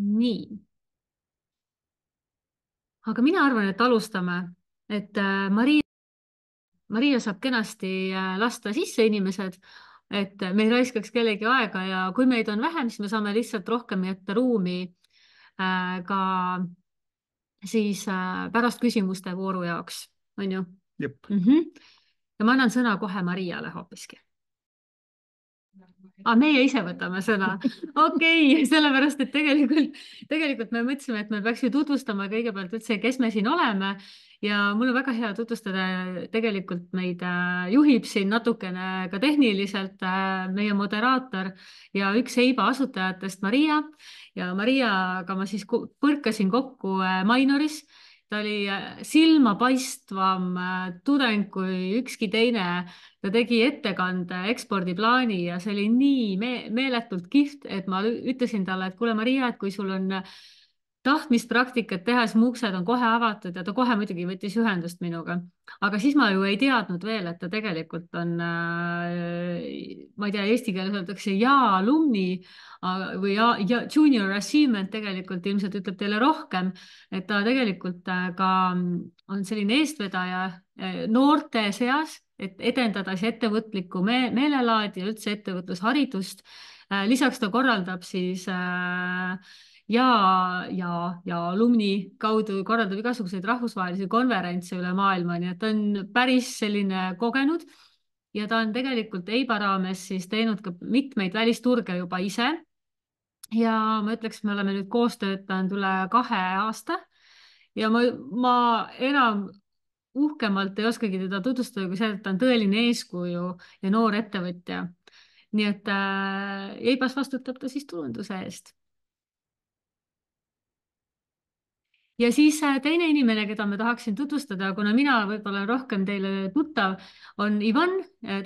nii, aga mina arvan, et alustame, et Maria saab kenasti lasta sisse inimesed, et me ei raiskaks kellegi aega ja kui meid on vähem, siis me saame lihtsalt rohkem jätta ruumi ka siis pärast küsimuste vooru jaoks, on ju Jep. mm. Ja ma annan sõna kohe Mariale hoopiski. Meie ise võtame sõna. Okei, sellepärast, et tegelikult me mõtlesime, et me peaks ju tutvustama kõigepealt üldse, kes me siin oleme ja mul on väga hea tutvustada, tegelikult meid juhib siin natukene ka tehniliselt meie moderaator ja üks EIBA asutajatest, Maria. Ja Mariaga ma siis põrkasin kokku Mainoris. Ta oli silmapaistvam tudeng kui ükski teine. Ta tegi ettekande ekspordiplaani ja see oli nii meeletult kihvt, et ma ütlesin talle, et kuule, Maria, et kui sul on tahtmist praktikat teha, siis mu uksed on kohe avatud ja ta kohe muidugi võttis ühendust minuga. Aga siis ma ju ei teadnud veel, et ta tegelikult on, ma ei tea, eesti keeles öeldakse ja alumni või ja junior achievement tegelikult ilmselt ütleb teile rohkem, et ta tegelikult ka on selline eestvedaja noorte seas, et edendada siis ettevõtlikku meelelaadi ja üldse ettevõtlusharidust. Lisaks ta korraldab siis ja alumni kaudu korraldab igasuguseid rahvusvahelisi konverentse üle maailma, nii et ta on päris selline kogenud ja ta on tegelikult EIBA raames siis teinud ka mitmeid välisturge juba ise. Ja ma ütleks, me oleme nüüd koos töötanud üle 2 aasta ja ma enam uhkemalt ei oskagi teda tutvustada kui see, et ta on tõeline eeskuju ja noor ettevõtja. Nii et EIBA-s vastutab ta siis turunduse eest. Ja siis teine inimene, keda ma tahaksin tutvustada, kuna mina võib-olla rohkem teile tuttav, on Ivan,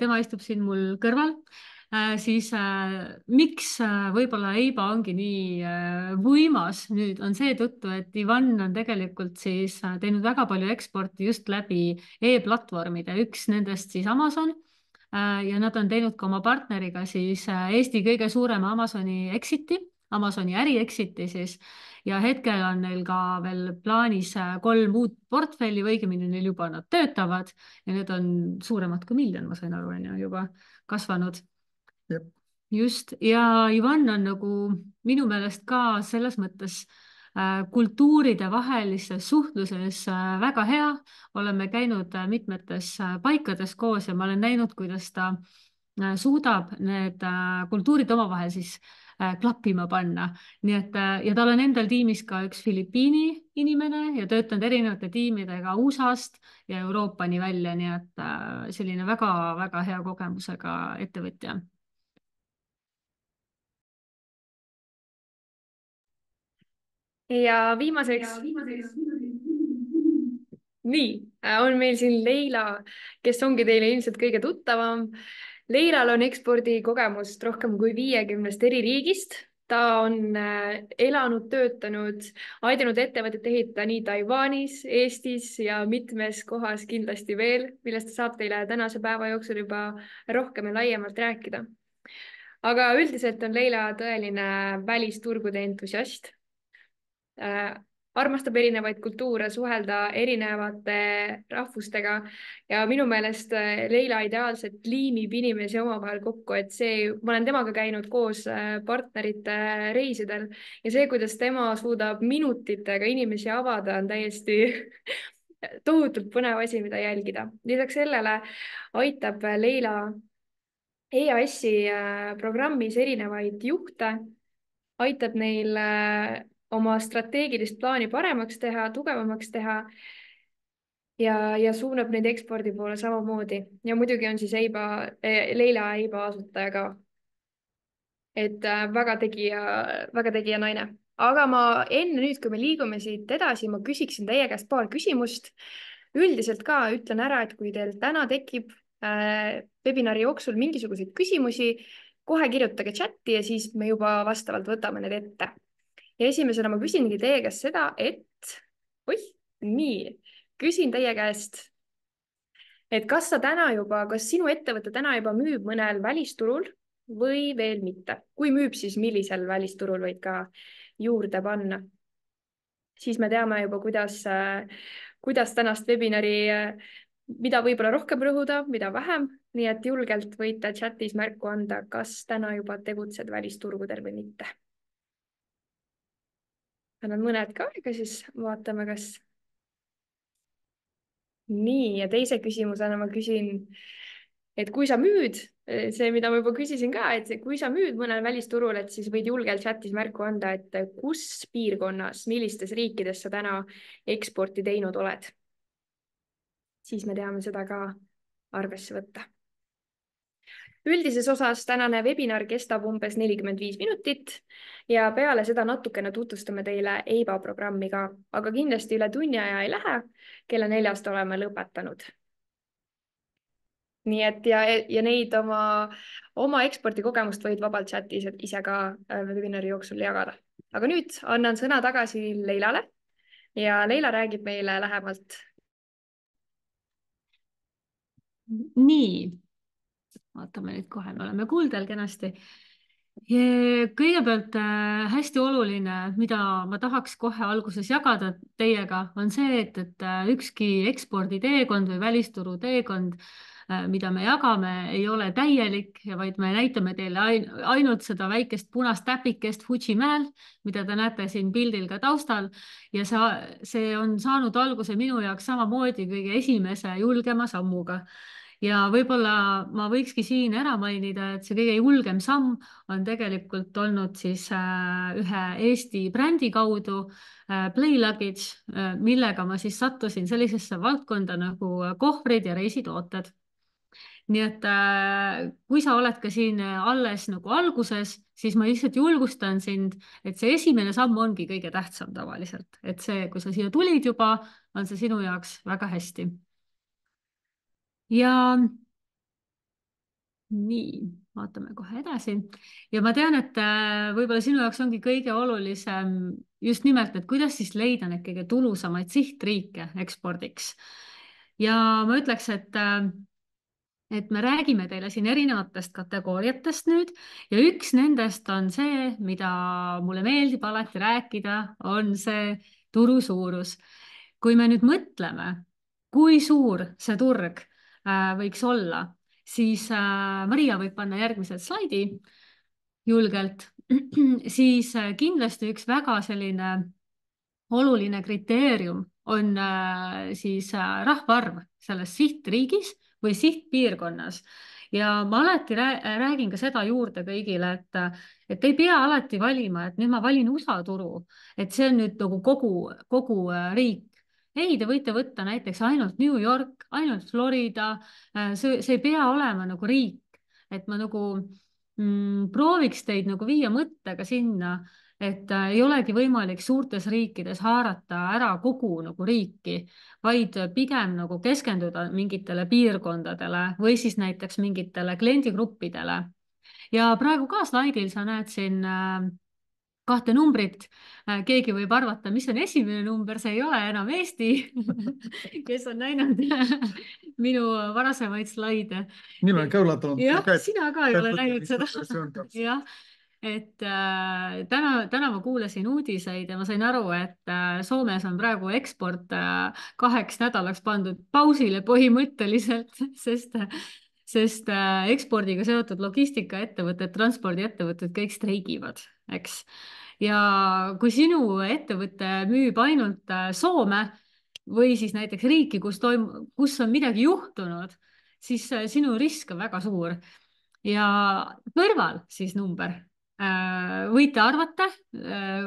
tema istub siin mul kõrval. Siis miks võib-olla EIBA ongi nii võimas nüüd on seetõttu, et Ivan on tegelikult siis teinud väga palju eksporti just läbi e-platvormide, üks nendest siis Amazon. Ja nad on teinud ka oma partneriga siis Eesti kõige suurema Amazoni äri exit'i siis ja hetkel on neil ka veel plaanis 3 uut portfelli või õigemini neil juba nad töötavad ja need on suuremad kui 1 miljon, ma sain aru, on ju juba kasvanud. Jep. Just, ja Ivan on nagu minu meelest ka selles mõttes kultuuride vahelises suhtluses väga hea. Oleme käinud mitmetes paikades koos ja ma olen näinud, kuidas ta suudab need kultuurid omavahel siis klappima panna. Nii et, ja tal on endal tiimis ka üks Filipiini inimene ja töötanud erinevate tiimidega USA-st ja Euroopani välja, nii et selline väga-väga hea kogemusega ettevõtja. Ja viimaseks, nii, on meil siin Leila, kes ongi teile ilmselt kõige tuttavam. Leilal on ekspordikogemust rohkem kui 50 eri riigist. Ta on elanud, töötanud, aidanud ettevõtet ehitada nii Taiwanis, Eestis ja mitmes kohas kindlasti veel, millest ta saab teile tänase päeva jooksul juba rohkem ja laiemalt rääkida. Aga üldiselt on Leila tõeline välisturgude entusiast. Armastab erinevaid kultuure, suhelda erinevate rahvustega ja minu meelest Leila ideaalselt liimib inimesi omavahel kokku, et ma olen temaga käinud koos partnerite reisidel ja see, kuidas tema suudab minutitega inimesi avada, on täiesti tohutult põnev asi, mida jälgida. Lisaks sellele aitab Leila EAS-i programmis erinevaid juhte, aitab neil oma strateegilist plaani paremaks teha, tugevamaks teha ja suunab neid ekspordi poole samamoodi. Ja muidugi on siis Leila EIBA asutaja ka. Et väga tegija naine. Aga ma enne nüüd, kui me liigume siit edasi, ma küsiksin teie käest paar küsimust. Üldiselt ka ütlen ära, et kui teil täna tekib webinari jooksul mingisuguseid küsimusi, kohe kirjutage chati ja siis me juba vastavalt võtame need ette. Ja esimesena ma küsingi teie käest seda, küsin teie käest, et kas sinu ettevõte täna juba müüb mõnel välisturul või veel mitte? Kui müüb, siis millisel välisturul võid ka juurde panna. Siis me teame juba, kuidas tänast webinari, mida võib-olla rohkem rõhuda, mida vähem, nii et julgelt võite chatis märku anda, kas täna juba tegutsed välisturgudel või mitte. annan mõned ka aega, siis vaatame, kas. Nii, ja teise küsimusena ma küsin, et kui sa müüd, see, mida ma juba küsisin ka, et kui sa müüd mõnel välisturul, et siis võid julgelt chatis märku anda, et kus piirkonnas, millistes riikides sa täna eksporti teinud oled. Siis me teame seda ka arvesse võtta. Üldises osas tänane webinar kestab umbes 45 minutit ja peale seda natukene tutvustame teile EIBA programmi ka, aga kindlasti üle tunni aja ei lähe. Kella 4-st oleme lõpetanud. Nii et ja neid oma ekspordikogemust võid vabalt chatis ise ka webinari jooksul jagada. Aga nüüd annan sõna tagasi Leilale ja Leila räägib meile lähemalt. Nii, vaatame nüüd kohe, me oleme kuuldel kenasti. Kõigepealt hästi oluline, mida ma tahaks kohe alguses jagada teiega, on see, et ükski eksporditeekond või välisturu teekond, mida me jagame, ei ole täielik, vaid me näitame teile ainult seda väikest punast täpikest Fujimäel, mida te näete siin pildil ka taustal. Ja see on saanud alguse minu jaoks samamoodi kõige esimese julgema sammuga. Ja võib-olla ma võikski siin ära mainida, et see kõige julgem samm on tegelikult olnud siis ühe Eesti brändi kaudu Play Luggage, millega ma siis sattusin sellisesse valdkonda nagu kohvrid ja reisitooted. Nii et kui sa oled ka siin alles nagu alguses, siis ma lihtsalt julgustan sind, et see esimene samm ongi kõige tähtsam tavaliselt. Et see, kui sa siia tulid juba, on see sinu jaoks väga hästi. Ja nii, vaatame kohe edasi. Ja ma tean, et võib-olla sinu jaoks ongi kõige olulisem just nimelt, et kuidas siis leida need kõige tulusamaid sihtriike ekspordiks. Ja ma ütleks, et me räägime teile siin erinevatest kategooriatest nüüd ja üks nendest on see, mida mulle meeldib alati rääkida, on see turu suurus. Kui me nüüd mõtleme, kui suur see turg võiks olla, siis Maria võib panna järgmised slaidi julgelt, siis kindlasti üks väga selline oluline kriteerium on siis rahvaarv selles sihtriigis või sihtpiirkonnas. Ja ma alati räägin ka seda juurde kõigile, et ei pea alati valima, et nüüd ma valin USA turu, et see on nüüd nagu kogu riik. Ei, te võite võtta näiteks ainult New York, ainult Florida, see ei pea olema nagu riik, et ma nagu prooviks teid nagu viia mõttega sinna, et ei olegi võimalik suurtes riikides haarata ära kogu nagu riiki, vaid pigem nagu keskenduda mingitele piirkondadele või siis näiteks mingitele kliendigruppidele. Ja praegu ka slaidil sa näed siin kahte numbrit. Keegi võib arvata, mis on esimene number, see ei ole enam Eesti, kes on näinud minu varasemaid slaide. Mina olen ka ullatanud. Jah, sina ka ei ole näinud seda. Jah, et täna ma kuulasin uudiseid ja ma sain aru, et Soomes on praegu eksport 2 nädalaks pandud pausile põhimõtteliselt, sest ekspordiga seotud logistikaettevõtted, transpordiettevõtted kõik streigivad, eks. Ja kui sinu ettevõte müüb ainult Soome või siis näiteks riiki, kus on midagi juhtunud, siis sinu risk on väga suur. Ja kõrval siis number. Võite arvata,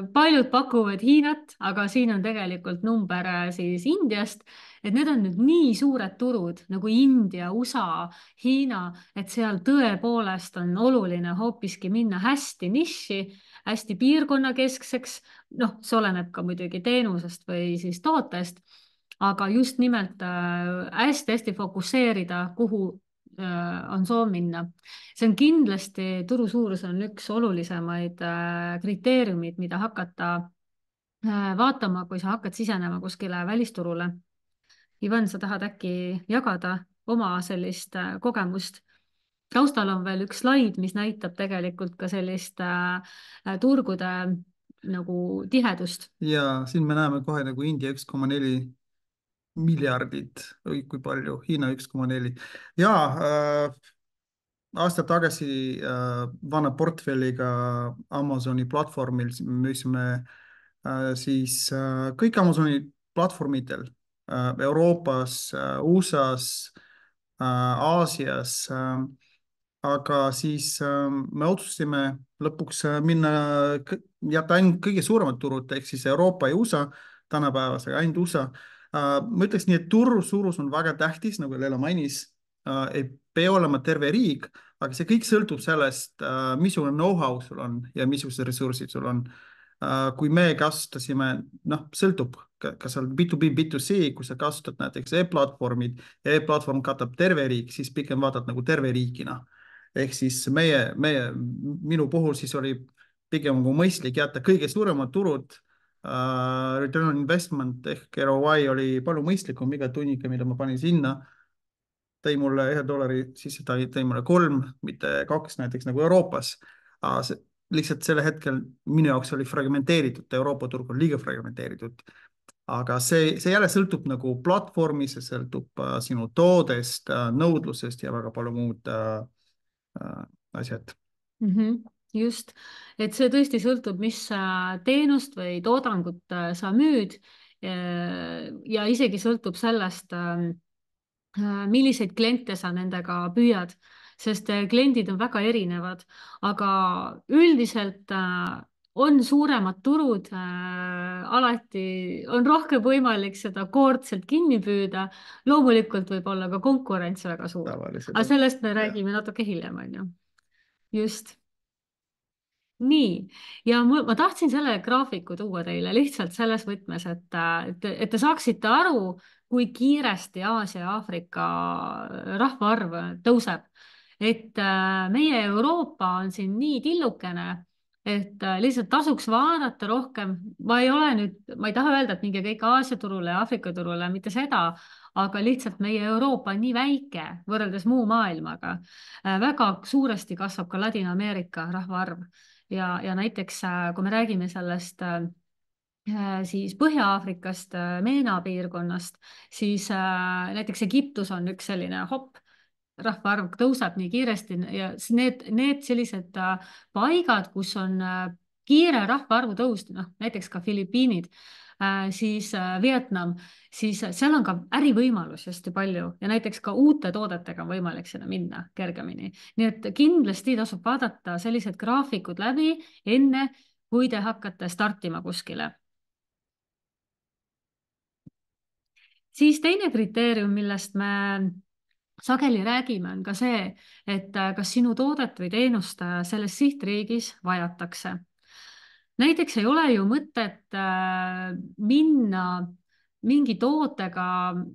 paljud pakuvad Hiinat, aga siin on tegelikult number siis Indiast, et need on nüüd nii suured turud nagu India, USA, Hiina, et seal tõepoolest on oluline hoopiski minna hästi niši, hästi piirkonnakeskseks, noh, see oleneb ka muidugi teenusest või siis tootest, aga just nimelt hästi-hästi fokusseerida, kuhu on soov minna. See on kindlasti, turu suurus on üks olulisemaid kriteeriumid, mida hakata vaatama, kui sa hakkad sisenema kuskile välisturule. Ivan, sa tahad äkki jagada oma sellist kogemust? Taustal on veel üks slaid, mis näitab tegelikult ka sellist turgude nagu tihedust. ja siin me näeme kohe nagu India 1,4 miljardit, oi kui palju, Hiina 1,4. ja aasta tagasi vana portfelliga Amazoni platvormil müüsime siis kõik Amazoni platvormidel Euroopas, USA-s, Aasias, aga siis me otsustasime lõpuks minna, jätta ainult kõige suuremad turud ehk siis Euroopa ja USA tänapäevasega, ainult USA. Ma ütleks nii, et turu suurus on väga tähtis, nagu Leela mainis, ei pea olema terve riik, aga see kõik sõltub sellest, missugune know-how sul on ja missugused ressursid sul on. Kui me kasutasime, noh, sõltub, kas sa oled B2B, B2C, kui sa kasutad näiteks e-platvormid ja e-platvorm katab terve riik, siis pigem vaatad nagu terve riigina. Ehk siis minu puhul siis oli pigem nagu mõistlik jätta kõige suuremad turud. Return on investment ehk ROI oli palju mõistlikum iga tunnika, mida ma panin sinna. Tõi mulle $1, siis tõi mulle 3, mitte 2 näiteks nagu Euroopas. Lihtsalt selle hetkel minu jaoks oli fragmenteeritud, Euroopa turg on liiga fragmenteeritud. Aga see jälle sõltub nagu platvormi, see sõltub sinu toodest, nõudlusest ja väga palju muud asjad. Just, et see tõesti sõltub, mis teenust või toodangut sa müüd ja isegi sõltub sellest, milliseid kliente sa nendega püüad, sest kliendid on väga erinevad, aga üldiselt on suuremad turud, alati on rohkem võimalik seda koort sealt kinni püüda. Loomulikult võib olla ka konkurents väga suur, aga sellest me räägime natuke hiljem, on ju. Just. Nii, ja ma tahtsin selle graafiku tuua teile lihtsalt selles võtmes, et te saaksite aru, kui kiiresti Aasia ja Aafrika rahvaarv tõuseb. Et meie Euroopa on siin nii tillukene, et lihtsalt tasuks vaadata rohkem. Ma ei taha öelda, et minge kõik Aasia turule ja Aafrika turule, mitte seda, aga lihtsalt meie Euroopa on nii väike võrreldes muu maailmaga. Väga suuresti kasvab ka Ladina-Ameerika rahvaarv. Ja näiteks, kui me räägime sellest siis Põhja-Aafrikast, Meena piirkonnast, siis näiteks Egiptus on üks selline rahvaarv tõuseb nii kiiresti ja need sellised paigad, kus on kiire rahvaarvu tõus, näiteks ka Filipiinid, siis Vietnam, siis seal on ka ärivõimalusi hästi palju ja näiteks ka uute toodetega on võimalik sinna minna kergemini. Nii et kindlasti tasub vaadata sellised graafikud läbi enne, kui te hakkate startima kuskile. Siis teine kriteerium, millest me sageli räägime, on ka see, et kas sinu toodet või teenust selles sihtriigis vajatakse. Näiteks ei ole ju mõtet minna mingi tootega,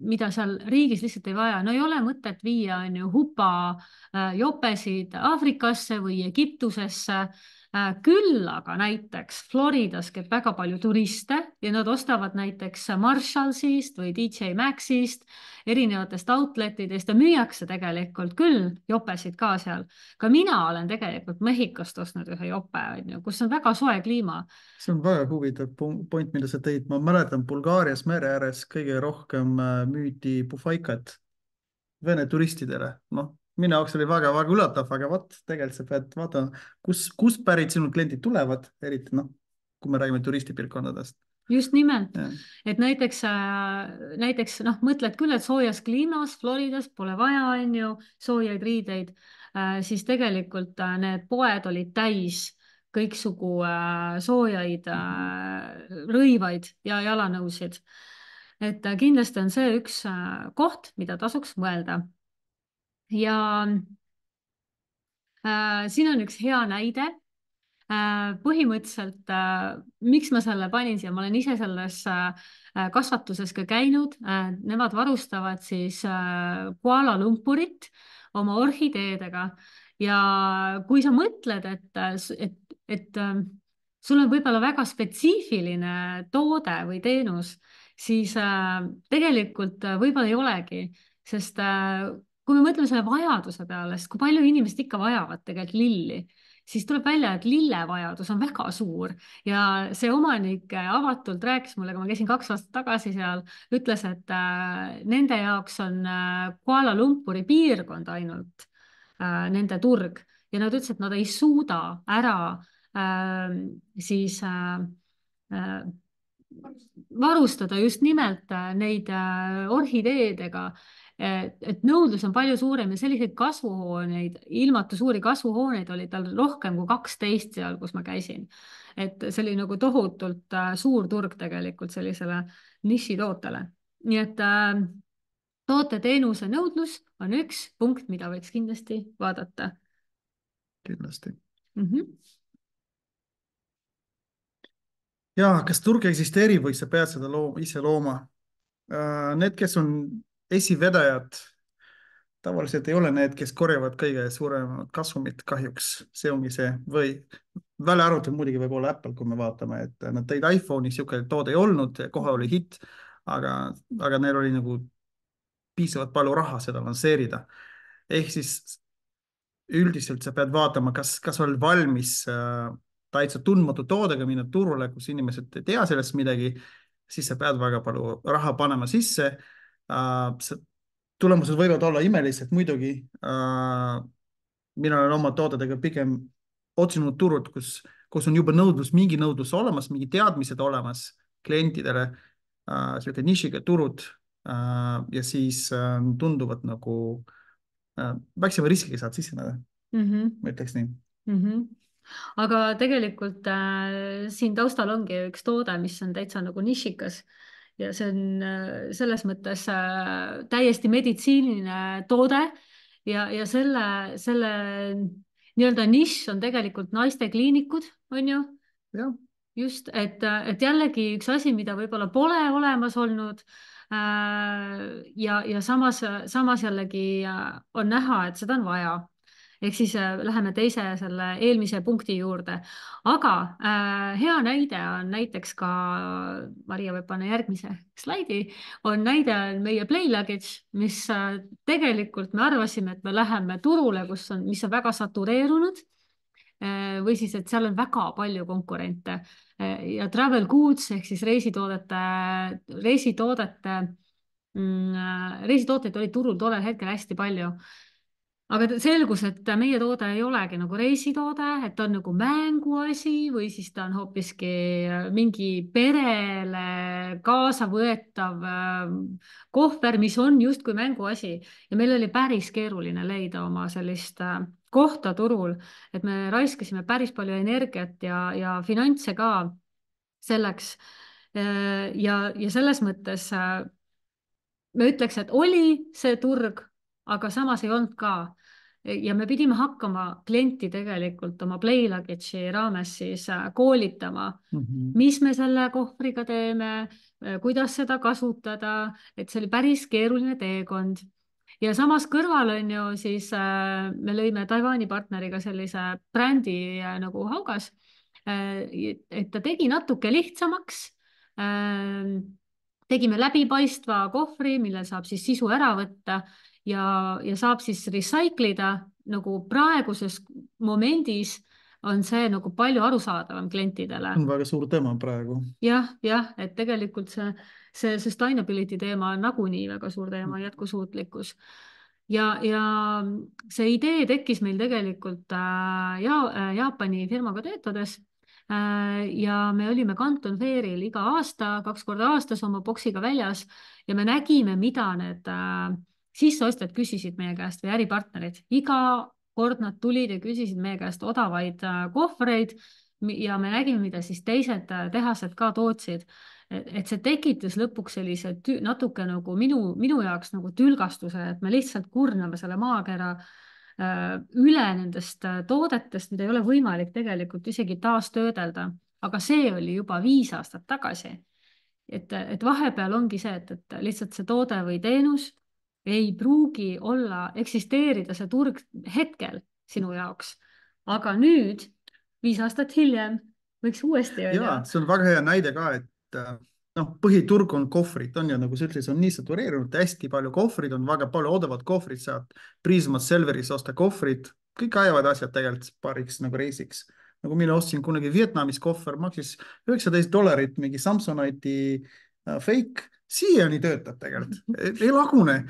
mida seal riigis lihtsalt ei vaja. No ei ole mõtet viia hupa jopesid Aafrikasse või Egiptusesse. Küll aga näiteks Floridas käib väga palju turiste ja nad ostavad näiteks Marshallsist või DJ Maxxist, erinevatest outletidest ja müüakse tegelikult küll jopesid ka seal. Ka mina olen tegelikult Mehhikost ostnud ühe jope, kus on väga soe kliima. See on väga huvitav point, mida sa tõid. Ma mäletan, Bulgaarias mere ääres kõige rohkem müüdi pufaikat Vene turistidele. Minu jaoks oli väga-väga üllatav, aga tegelikult sa pead vaatama, kus pärit sinu kliendid tulevad, eriti kui me räägime turistipiirkondadest. Just nimelt, et näiteks mõtled küll, et soojas kliimas Floridas pole vaja, soojaid riideid, siis tegelikult need poed olid täis kõiksugu soojaid rõivaid ja jalanõusid. Et kindlasti on see üks koht, mida tasuks mõelda. Ja siin on üks hea näide. Põhimõtteliselt, miks ma selle panin siia, ma olen ise selles kasvatuses ka käinud. Nemad varustavad siis Kuala Lumpurit oma orhideedega. Ja kui sa mõtled, et sul on võib-olla väga spetsiifiline toode või teenus, siis tegelikult võib-olla ei olegi, sest kui me mõtleme selle vajaduse peale, siis kui palju inimesed ikka vajavad tegelikult lilli, siis tuleb välja, et lillevajadus on väga suur ja see omanik avatult rääkis mulle, kui ma käisin 2 aastat tagasi seal, ütles, et nende jaoks on Kuala Lumpuri piirkond ainult nende turg ja nad ütlesid, et nad ei suuda ära siis äh, varustada just nimelt neid orhideedega, et nõudlus on palju suurem ja selliseid kasvuhooneid, ilmatu suuri kasvuhooneid oli tal rohkem kui 12 seal, kus ma käisin. et see oli nagu tohutult suur turg tegelikult sellisele nišitootele. nii et toote-teenuse nõudlus on üks punkt, mida võiks kindlasti vaadata. kindlasti. Mhm. Ja kas turg eksisteerib või sa pead seda ise looma? Need, kes on esivedajad, tavaliselt ei ole need, kes korjavad kõige suuremat kasumit, kahjuks see ongi see või välja arvatud muidugi võib-olla Apple, kui me vaatame, et nad tõid iPhone'i, niisugune toode ei olnud, kohe oli hitt, aga neil oli nagu piisavalt palju raha seda lansseerida. ehk siis üldiselt sa pead vaatama, kas oled valmis täitsa tundmatu toodega minna turule, kus inimesed ei tea sellest midagi, siis sa pead väga palju raha panema sisse. Tulemused võivad olla imelised muidugi. Mina olen oma toodetega pigem otsinud turud, kus on juba mingi nõudlus olemas, mingi teadmised olemas klientidele, selline nišiga turud ja siis tunduvad nagu väiksema riskiga saad siseneda, ma ütleks nii. Aga tegelikult siin taustal ongi üks toode, mis on täitsa nagu nišikas ja see on selles mõttes täiesti meditsiiniline toode ja selle nii-öelda nišš on tegelikult naistekliinikud, on ju? jah. Just, et jällegi üks asi, mida võib-olla pole olemas olnud ja samas jällegi on näha, et seda on vaja. Ehk siis läheme teise selle eelmise punkti juurde. Aga hea näide on näiteks ka, Maria võib panna järgmise slaidi, on näide meie Play Luggage, mis tegelikult me arvasime, et me läheme turule, mis on väga satureerunud või siis, et seal on väga palju konkurente ja travel goods ehk siis reisitooteid oli turul tollel hetkel hästi palju. Aga selgus, et meie toode ei olegi nagu reisitoode, et ta on nagu mänguasi või siis ta on hoopiski mingi perele kaasavõetav kohver, mis on justkui mänguasi ja meil oli päris keeruline leida oma sellist kohta turul, et me raiskasime päris palju energiat ja finantse ka selleks. ja selles mõttes me ütleks, et oli see turg, aga samas ei olnud ka. ja me pidime hakkama klienti tegelikult oma Play Luggage'i raames siis koolitama, mis me selle kohvriga teeme, kuidas seda kasutada, et see oli päris keeruline teekond. Ja samas kõrval on ju siis me lõime Taiwani partneriga sellise brändi nagu Haugas, et ta tegi natuke lihtsamaks. Tegime läbipaistva kohvri, millel saab siis sisu ära võtta ja saab siis recycle ida nagu praeguses momendis on see nagu palju arusaadavam klientidele. On väga suur teema praegu. jah, et tegelikult see sustainability teema on nagunii väga suur teema, jätkusuutlikkus. Ja see idee tekkis meil tegelikult Jaapani firmaga töötades ja me olime Canton Fairil iga aasta, 2 korda aastas oma boksiga väljas ja me nägime, mida need sisseostjad küsisid meie käest või äripartnerid. Iga kord nad tulid ja küsisid meie käest odavaid kohvreid ja me nägime, mida siis teised tehased ka tootsid. Et see tekitas lõpuks sellise natuke nagu minu jaoks nagu tülgastuse, et me lihtsalt kurname selle maakera üle nendest toodetest, mida ei ole võimalik tegelikult isegi taastöödelda. Aga see oli juba 5 aastat tagasi. Et vahepeal ongi see, et lihtsalt see toode või teenus ei pruugi eksisteerida see turg hetkel sinu jaoks. Aga nüüd, 5 aastat hiljem, võiks uuesti öelda. Jaa, see on väga hea näide ka, et põhiturg on kohvrid, on ju, nagu sa ütlesid, on nii satureerunud, hästi palju kohvrid on, väga palju odavad kohvrid, saad Prisma Selveris osta kohvrid kõik ajavad asjad tegelikult paariks nagu reisiks. nagu mina ostsin kunagi Vietnamis kohver, maksis $19, mingi Samsonite'i fake, siiani töötab tegelikult, ei lagune.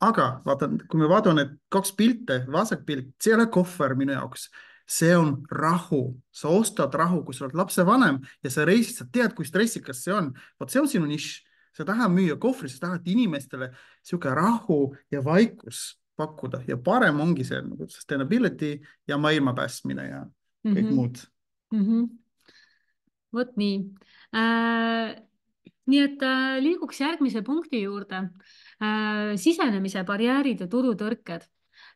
aga vaatan, kui me vaatame need kaks pilte, vasak pilt, see ei ole kohver minu jaoks, see on rahu, sa ostad rahu, kui sa oled lapsevanem ja sa reisid, sa tead, kui stressikas see on, vot see on sinu nišš, sa tahad müüa kohvri, sa tahad inimestele sihuke rahu ja vaikus pakkuda ja parem ongi see nagu sustainability ja maailma päästmine ja kõik muud. Vot nii. Nii et liiguks järgmise punkti juurde. Sisenemise barjäärid ja turutõrked.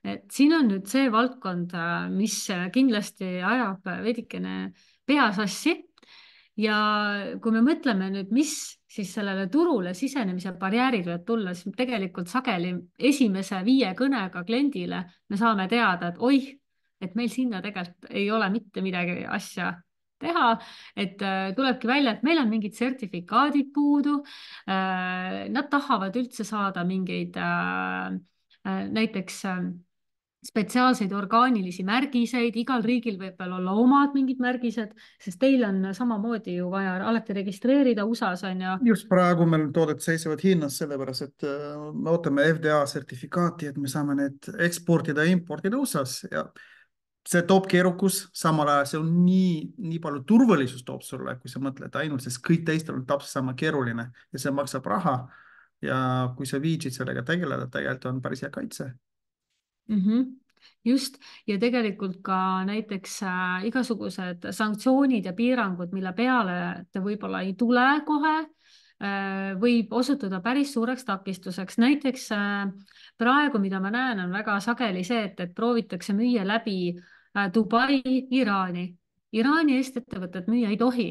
Et siin on nüüd see valdkond, mis kindlasti ajab veidikene pea sassi. Ja kui me mõtleme nüüd, mis siis sellele turule sisenemise barjäärid võivad tulla, siis tegelikult sageli esimese 5 kõnega kliendile me saame teada, et oih, et meil sinna tegelikult ei ole mitte midagi asja teha, et tulebki välja, et meil on mingid sertifikaadid puudu. Nad tahavad üldse saada mingeid näiteks spetsiaalseid orgaanilisi märgiseid, igal riigil võib veel olla omad mingid märgised, sest teil on samamoodi ju vaja alati registreerida USA-s on ju. Just praegu meil toodet seisavad Hiinas sellepärast, et me ootame FDA sertifikaati, et me saame need eksportida ja importida USA-s ja see toob keerukus, samal ajal see on nii palju turvalisust toob sulle, kui sa mõtled ainult, sest kõik teistel on täpselt sama keeruline ja see maksab raha. Ja kui sa viitsid sellega tegeleda, tegelikult on päris hea kaitse. Just, ja tegelikult ka näiteks igasugused sanktsioonid ja piirangud, mille peale te võib-olla ei tule kohe, võib osutuda päris suureks takistuseks. Näiteks praegu, mida ma näen, on väga sageli see, et proovitakse müüa läbi Dubai, Iraani. Iraani eestettevõtted müüa ei tohi,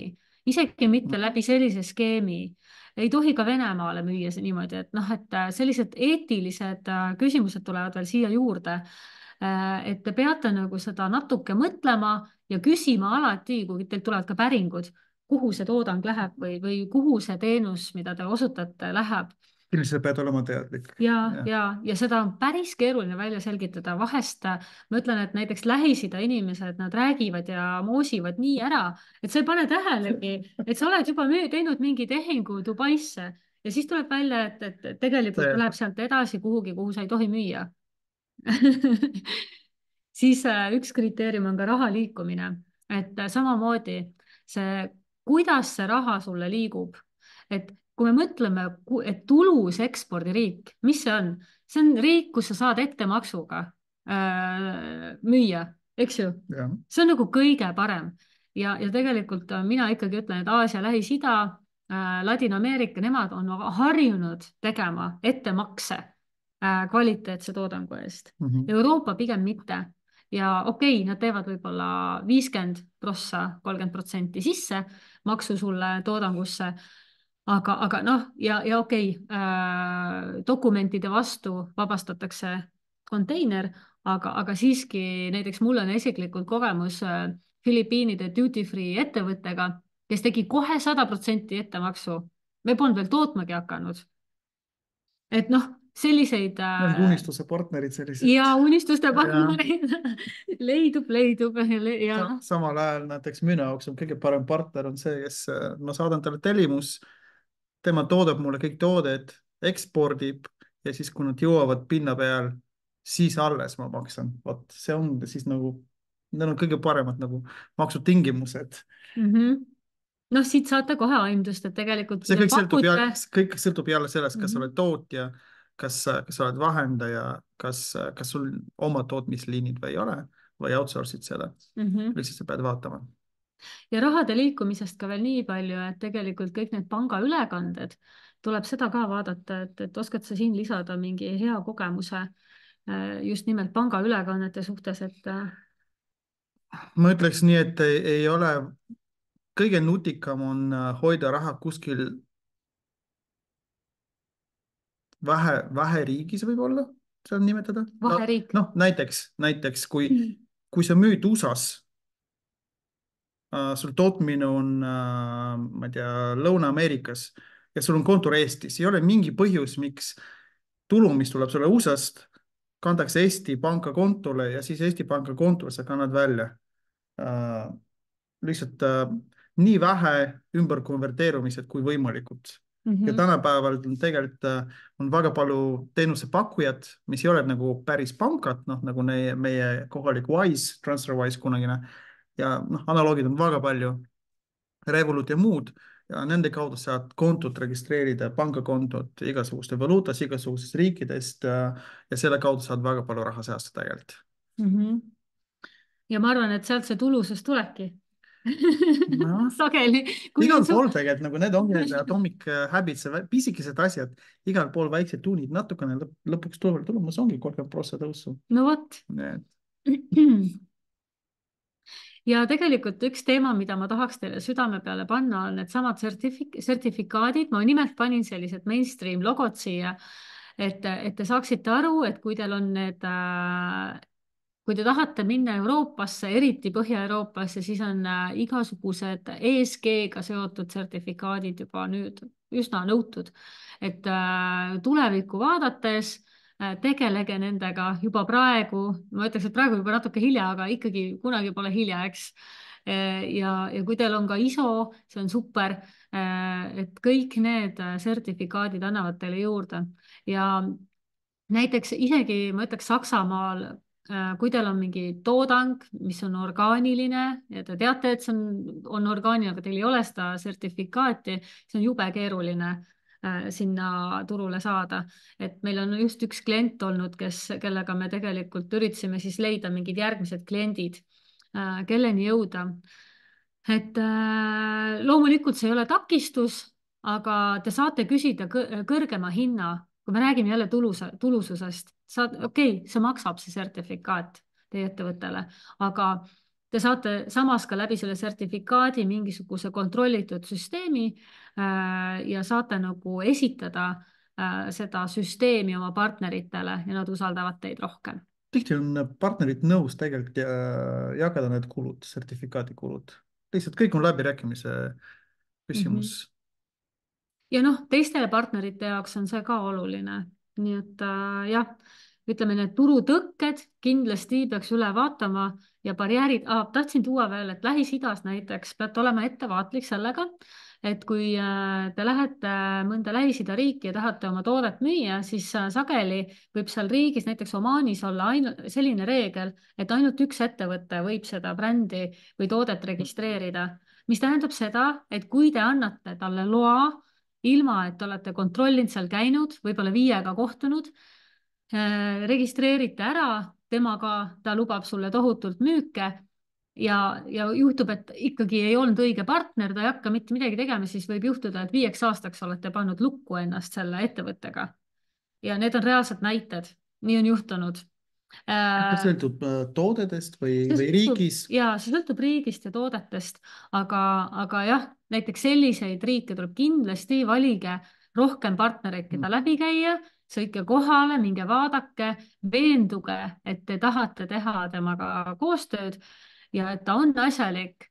isegi mitte läbi sellise skeemi. Ei tohi ka Venemaale müüa see niimoodi, et sellised eetilised küsimused tulevad veel siia juurde. Et te peate nagu seda natuke mõtlema ja küsima alati, kui teil tulevad ka päringud, kuhu see toodang läheb või kuhu see teenus, mida te osutate, läheb. Kindlasti pead olema teadlik. Ja seda on päris keeruline välja selgitada. Vahest ma ütlen, et näiteks Lähis-Ida inimesed, nad räägivad ja moosivad nii ära, et sa ei pane tähelegi, et sa oled juba teinud mingi tehingu Dubaisse ja siis tuleb välja, et tegelikult läheb sealt edasi kuhugi, kuhu sa ei tohi müüa. Siis üks kriteerium on ka raha liikumine, et samamoodi see, kuidas see raha sulle liigub, et kui me mõtleme, et tulus ekspordiriik, mis see on? See on riik, kus sa saad ettemaksuga müüa, eks ju? See on nagu kõige parem ja tegelikult mina ikkagi ütlen, et Aasia, Lähis-Ida, Ladina-Ameerika, nemad on harjunud tegema ettemakse kvaliteetse toodangu eest. Euroopa pigem mitte. Ja okei, nad teevad võib-olla 50%, 30% maksu sulle toodangusse, aga ja okei, dokumentide vastu vabastatakse konteiner, aga siiski näiteks mul on isiklikult kogemus Filipiinide duty free ettevõttega, kes tegi kohe 100% ettemaksu. Me polnud veel tootmagi hakanud. Et selliseid unistuse partnerid sellised. Ja unistuste partnerid leidub ja samal ajal näiteks minu jaoks on kõige parem partner on see, kes ma saadan talle tellimus, tema toodab mulle kõik toodet, ekspordib ja siis kui nad jõuavad pinna peal, siis alles ma maksan. Vot see on siis nagu, need on kõige paremad nagu maksutingimused. Siit saate kohe aimdust, et tegelikult see kõik sõltub jälle sellest, kas oled tootja, kas oled vahendaja, kas sul oma tootmisliinid või ei ole või outsource'id seda. Lihtsalt sa pead vaatama. Ja rahade liikumisest ka veel nii palju, et tegelikult kõik need pangaülekanded tuleb seda ka vaadata, et oskad sa siin lisada mingi hea kogemuse just nimelt pangaülekannete suhtes, et ma ütleks nii, et ei ole kõige nutikam on hoida raha kuskil vähe riigis võib-olla, seda nimetada. Vaheriik. Näiteks kui sa müüd USA-s, sul tootmine on, ma ei tea, Lõuna-Ameerikas ja sul on kontor Eestis, ei ole mingi põhjus, miks tulu, mis tuleb sulle USA-st, kantakse Eesti pangakontole ja siis Eesti pangakontole sa kannad välja. Lihtsalt nii vähe ümberkonverteerumised kui võimalikud. Ja tänapäeval tegelikult on väga palju teenusepakkujad, mis ei ole nagu päris pangad, noh nagu meie kohalik Wise, TransferWise kunagine ja noh, analoogid on väga palju, Revolut ja muud ja nende kaudu saad kontot registreerida, pangakontot igasuguste valuutas, igasugustest riikidest ja selle kaudu saad väga palju raha säästa tegelikult. Ja ma arvan, et sealt see tulusus tulebki. No. Sageli. Igal pool tegelikult, nagu need ongi need atomic habits, pisikesed asjad, igal pool väiksed tuunid, natukene lõpuks tulemus ongi 30% tõusu. No vot. Ja tegelikult üks teema, mida ma tahaks teile südame peale panna, on need samad sertifikaadid. Ma nimelt panin sellised mainstream logod siia, et te saaksite aru, et kui teil on need, kui te tahate minna Euroopasse, eriti Põhja-Euroopasse, siis on igasugused ESG-ga seotud sertifikaadid juba nüüd üsna nõutud. Et tulevikku vaadates tegelege nendega juba praegu, ma ütleks, et praegu juba natuke hilja, aga ikkagi kunagi pole hilja, eks. Ja kui teil on ka ISO, see on super, et kõik need sertifikaadid annavad teile juurde. Ja näiteks isegi, ma ütleks Saksamaal, kui teil on mingi toodang, mis on orgaaniline ja te teate, et see on orgaaniline, aga teil ei ole seda sertifikaati, see on jube keeruline sinna turule saada. Et meil on just üks klient olnud, kellega me tegelikult üritasime siis leida mingid järgmised kliendid, kelleni jõuda. Et loomulikult see ei ole takistus, aga te saate küsida kõrgema hinna, kui me räägime jälle tulususest. Okei, see maksab see sertifikaat teie ettevõttele, aga te saate samas ka läbi selle sertifikaadi mingisuguse kontrollitud süsteemi ja saate nagu esitada seda süsteemi oma partneritele ja nad usaldavad teid rohkem. Tihti on partnerid nõus tegelikult jagada need kulud, sertifikaadi kulud. Lihtsalt kõik on läbirääkimise küsimus. Ja noh, teistele partnerite jaoks on see ka oluline. Nii et jah, ütleme, need turutõkked kindlasti peaks üle vaatama ja barjäärid, tahtsin tuua veel, et Lähis-Idas näiteks peate olema ettevaatlik sellega, et kui te lähete mõnda Lähis-Ida riiki ja tahate oma toodet müüa, siis sageli võib seal riigis, näiteks Omaanis olla selline reegel, et ainult üks ettevõte võib seda brändi või toodet registreerida, mis tähendab seda, et kui te annate talle loa, ilma et olete kontrollinud seal käinud, võib-olla viiega kohtunud, registreerite ära temaga, ta lubab sulle tohutult müüke ja juhtub, et ikkagi ei olnud õige partner, ta ei hakka mitte midagi tegema, siis võib juhtuda, et 5 aastaks olete pannud lukku ennast selle ettevõttega. Ja need on reaalsed näited, nii on juhtunud. Kas sõltub toodetest või riigis? Ja see sõltub riigist ja toodetest, aga jah, näiteks selliseid riike tuleb kindlasti, valige rohkem partnereid, keda läbi käia, sõitke kohale, minge vaadake, veenduge, et te tahate teha temaga koostööd ja et ta on asjalik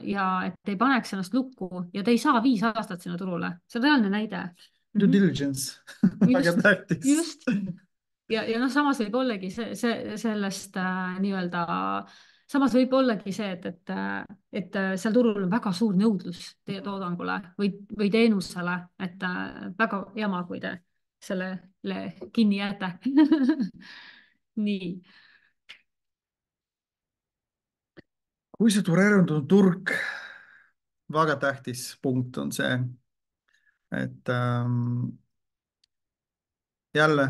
ja et ei paneks ennast lukku ja te ei saa 5 aastat sinna turule. See on reaalne näide. Due diligence. Väga tähtis. Just. Ja noh, samas võib ollagi sellest nii-öelda, samas võib ollagi see, et seal turul on väga suur nõudlus teie toodangule või teenusele, et väga jama, kui te sellele kinni jääte. Nii. Kui see tureerunud turg, väga tähtis punkt on see, et jälle,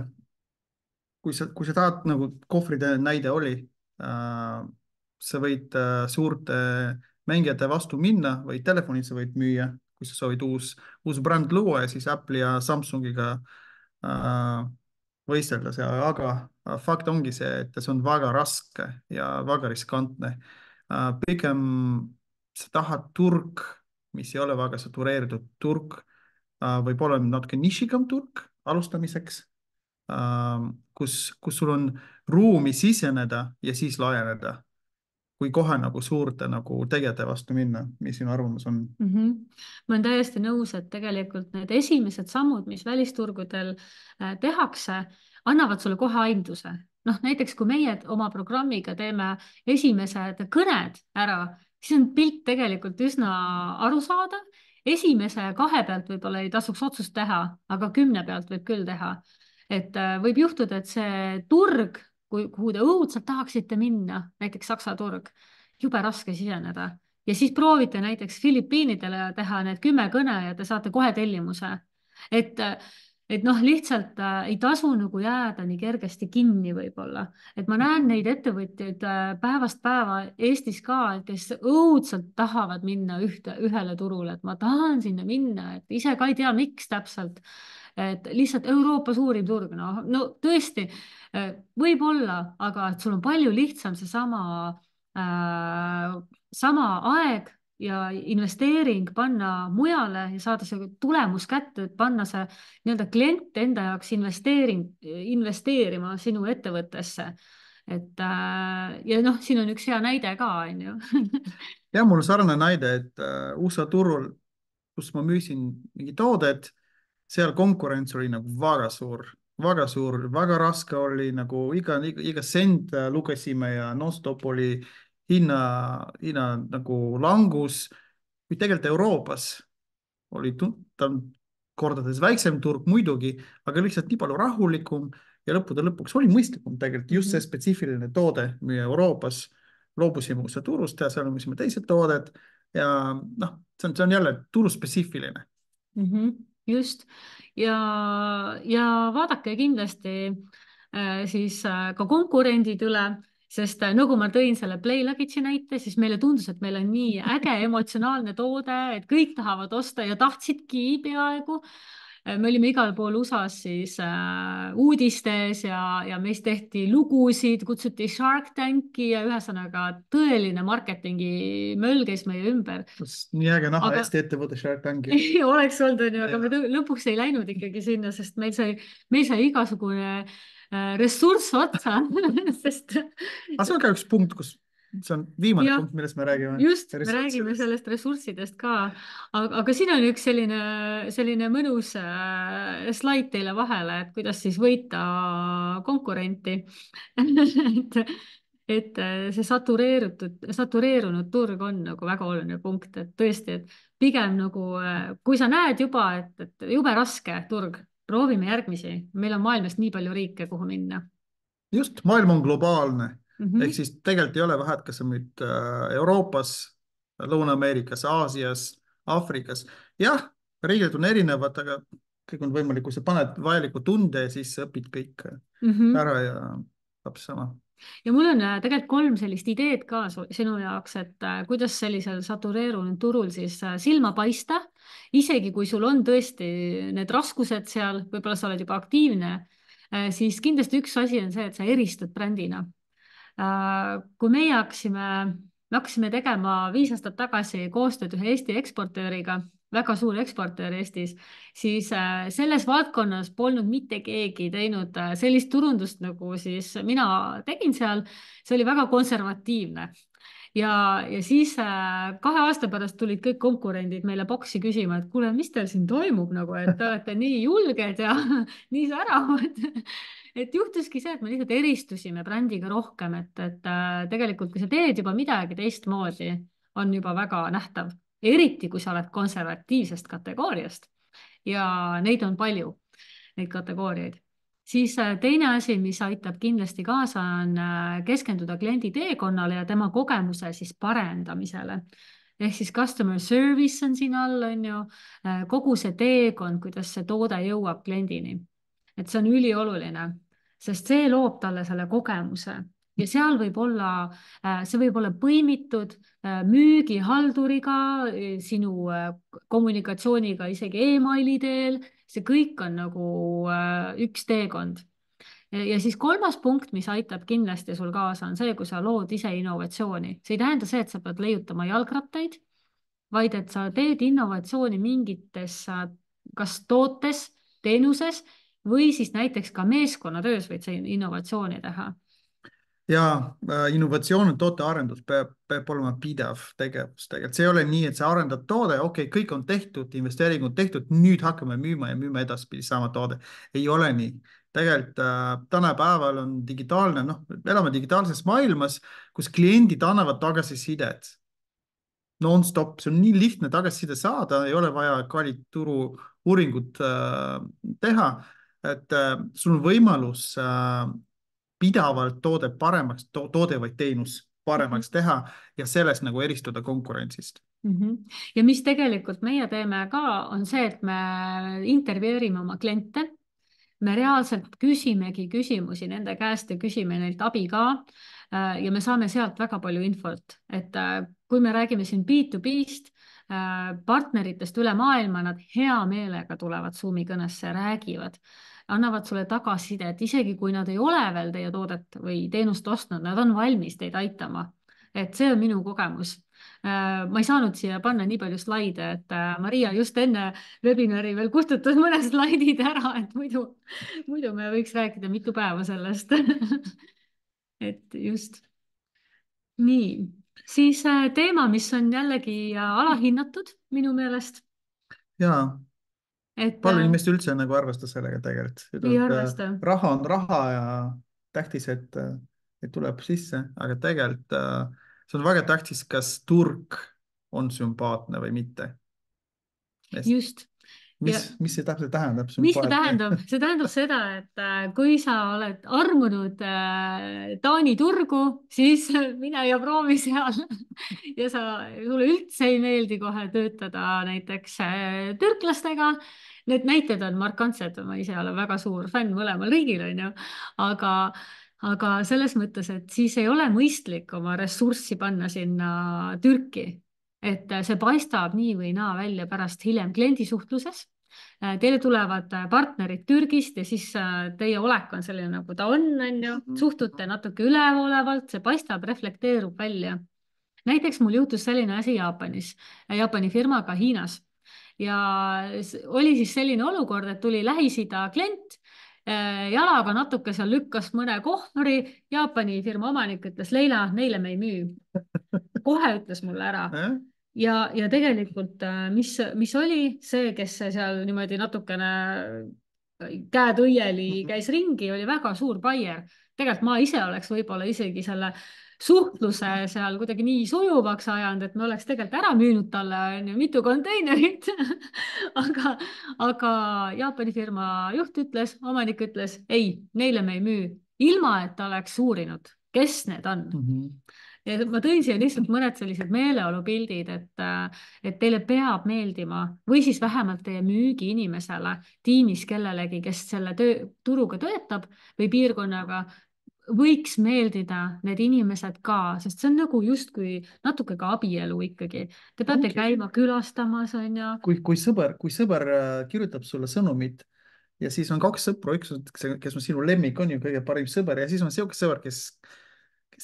kui sa tahad, nagu kohvride näide oli, sa võid suurte mängijate vastu minna või telefonid sa võid müüa, kui sa soovid uus bränd luua ja siis Apple'i ja Samsungiga võistelda seal, aga fakt ongi see, et see on väga raske ja väga riskantne. Pigem sa tahad turg, mis ei ole väga satureeritud turg, võib-olla natuke nišikam turg alustamiseks, kus sul on ruumi siseneda ja siis laieneda, kui kohe nagu suurte nagu tegijate vastu minna, mis sinu arvamus on? Ma olen täiesti nõus, et tegelikult need esimesed sammud, mis välisturgudel tehakse, annavad sulle kohe aimduse. noh, näiteks kui meie oma programmiga teeme esimesed kõned ära, siis on pilt tegelikult üsna arusaadav. Esimese 2 pealt võib-olla ei tasuks otsust teha, aga 10 pealt võib küll teha. Et võib juhtuda, et see turg, kuhu te õudselt tahaksite minna, näiteks Saksa turg, jube raske siseneda. Ja siis proovite näiteks Filipiinidele teha need 10 kõne ja te saate kohe tellimuse. Et noh, lihtsalt ei tasu nagu jääda nii kergesti kinni võib-olla. Et ma näen neid ettevõtjaid päevast päeva Eestis ka, kes õudselt tahavad minna ühele turule, et ma tahan sinna minna, et ise ka ei tea, miks täpselt. Et lihtsalt Euroopa suurim turg, no tõesti, võib-olla, aga et sul on palju lihtsam sama aeg ja investeering panna mujale ja saada see tulemus kätte, et panna see nii-öelda klient enda jaoks investeerima sinu ettevõttesse. Et ja noh, siin on üks hea näide ka, on ju. Ja mul on sarnane näide, et USA turul, kus ma müüsin mingi toodet, seal konkurents oli nagu väga suur, väga raske oli nagu iga sent lugesime ja non-stop oli hinna nagu langus. Kui tegelikult Euroopas oli ta on kordades väiksem turg muidugi, aga lihtsalt nii palju rahulikum ja lõppude lõpuks oli mõistlikum tegelikult just see spetsiifiline toode, mida Euroopas loobusime USA turust ja seal müüsime teised toodet ja noh, see on jälle turuspetsiifiline. Just ja vaadake kindlasti siis ka konkurendid üle, sest nagu ma tõin selle Play Luggage'i näite, siis meile tundus, et meil on nii äge emotsionaalne toode, et kõik tahavad osta ja tahtsidki peaaegu. Me olime igal pool USA-s siis uudistes ja meist tehti lugusid, kutsuti Shark Tanki ja ühesõnaga tõeline marketingi möll käis meie ümber. Nii äge näha hästi ettevõtte Shark Tanki. Oleks olnud, aga me lõpuks ei läinud ikkagi sinna, sest meil sai igasugune ressurss otsa. Aga see on ka üks punkt, kus see on viimane punkt, millest me räägime. Just, me räägime sellest ressurssidest ka, aga siin on üks selline mõnus slaid teile vahele, et kuidas siis võita konkurenti. et see satureerunud turg on nagu väga oluline punkt, et tõesti, et pigem nagu, kui sa näed juba, et jube raske turg, proovime järgmisi. Meil on maailmas nii palju riike, kuhu minna. Just, maailm on globaalne. Ehk siis tegelikult ei ole vahet, kas on nüüd Euroopas, Lõuna-Ameerikas, Aasias, Aafrikas. Jah, riigid on erinevad, aga kõik on võimalik, kui sa paned vajaliku tunde, siis sa õpid kõik ära ja saab sama. Ja mul on tegelikult 3 sellist ideed ka sinu jaoks, et kuidas sellisel satureerunud turul siis silma paista, isegi kui sul on tõesti need raskused seal, võib-olla sa oled juba aktiivne, siis kindlasti üks asi on see, et sa eristud brändina. Kui me hakkasime tegema 5 aastat tagasi koostööd ühe Eesti eksportööriga, väga suur eksportöör Eestis, siis selles valdkonnas polnud mitte keegi teinud sellist turundust, nagu siis mina tegin seal. See oli väga konservatiivne. Ja siis 2 aasta pärast tulid kõik konkurendid meile boksi küsima, et kuule, mis teil siin toimub, nagu, et te olete nii julged ja nii säravad. Et juhtuski see, et me lihtsalt eristusime brändiga rohkem, et tegelikult, kui sa teed juba midagi teistmoodi, on juba väga nähtav. Eriti, kui sa oled konservatiivsest kategooriast ja neid on palju, neid kategooriaid. Siis teine asi, mis aitab kindlasti kaasa, on keskenduda kliendi teekonnale ja tema kogemuse siis parendamisele. Ehk siis customer service on siin all, on ju, kogu see teekond, kuidas see toode jõuab kliendini. Et see on ülioluline, sest see loob talle selle kogemuse. Ja seal võib olla põimitud müügihalduriga, sinu kommunikatsiooniga isegi e-maili teel. See kõik on nagu üks teekond. Ja siis 3. punkt, mis aitab kindlasti sul kaasa, on see, kui sa lood ise innovatsiooni. See ei tähenda see, et sa pead leiutama jalgrattaid, vaid et sa teed innovatsiooni mingites kas tootes, teenuses või siis näiteks ka meeskonnatöös võid sa innovatsiooni teha. Ja innovatsioon, tootearendus peab olema pidev tegevus. Tegelikult see ei ole nii, et sa arendad toode, okei, kõik on tehtud, investeeringud tehtud, nüüd hakkame müüma ja müüma edaspidi sama toode. Ei ole nii. tegelikult tänapäeval on digitaalne, noh, elame digitaalses maailmas, kus kliendid annavad tagasisidet non-stop, see on nii lihtne tagasiside saada, ei ole vaja kallid turu-uuringut teha, et sul on võimalus pidavalt toode paremaks, toode või teenus paremaks teha ja sellest nagu eristuda konkurentsist. Ja mis tegelikult meie teeme ka, on see, et me intervjueerime oma kliente. Me reaalselt küsimegi küsimusi nende käest ja küsime neilt abi ka. Ja me saame sealt väga palju infot, et kui me räägime siin B2B-st, partneritest üle maailma, nad hea meelega tulevad Zoomi kõnesse, räägivad, annavad sulle tagasisidet, isegi kui nad ei ole veel teie toodet või teenust ostnud, nad on valmis teid aitama. Et see on minu kogemus. Ma ei saanud siia panna nii palju slaide, et Maria just enne webinari veel kustutas mõned slaidid ära, et muidu me võiks rääkida mitu päeva sellest. Et just. Nii, siis teema, mis on jällegi alahinnatud minu meelest. Jaa, et palju inimesed üldse nagu arvesta sellega tegelikult. Ei arvesta. Raha on raha ja tähtis, et tuleb sisse, aga tegelikult see on väga tähtis, kas turg on sümpaatne või mitte. Just. Mis see täpselt tähendab? Mis see tähendab? See tähendab seda, et kui sa oled armunud Taani turgu, siis mine ja proovi seal. Ja sulle üldse ei meeldi kohe töötada näiteks türklastega. Need näited on markantsed, ma ise olen väga suur fänn mõlemal riigil, on ju. Aga selles mõttes, et siis ei ole mõistlik oma ressurssi panna sinna Türki. Et see paistab nii või naa välja pärast hiljem kliendisuhtluses. Teile tulevad partnerid Türgist ja siis teie olek on selline, nagu ta on ju. Suhtute natuke üleolevalt, see paistab, reflekteerub välja. Näiteks mul juhtus selline asi Jaapanis, Jaapani firmaga Hiinas. Ja oli siis selline olukord, et tuli Lähis-Ida klient, jalaga natuke seal lükkas mõne kohvri, Jaapani firma omanik ütles, Leila, neile me ei müü. Kohe ütles mulle ära. Ja tegelikult, mis oli see, kes seal niimoodi natukene käed õieli käis ringi, oli väga suur buyer. Tegelikult ma ise oleks võib-olla isegi selle suhtluse seal kuidagi nii sujuvaks ajanud, et me oleks tegelikult ära müünud talle mitu konteinerit. aga Jaapani firma juht ütles, omanik ütles, ei, neile me ei müü, ilma et ta oleks uurinud, kes need on. Ja ma tõin siia lihtsalt mõned sellised meeleolupildid, et teile peab meeldima või siis vähemalt teie müügiinimesele tiimis kellelegi, kes selle turuga töötab või piirkonnaga, võiks meeldida need inimesed ka, sest see on nagu justkui natuke ka abielu ikkagi. Te peate käima külastamas, on ju. Kui sõber kirjutab sulle sõnumit ja siis on kaks sõpru, üks, kes on sinu lemmik, on ju kõige parim sõber ja siis on see sõber, kes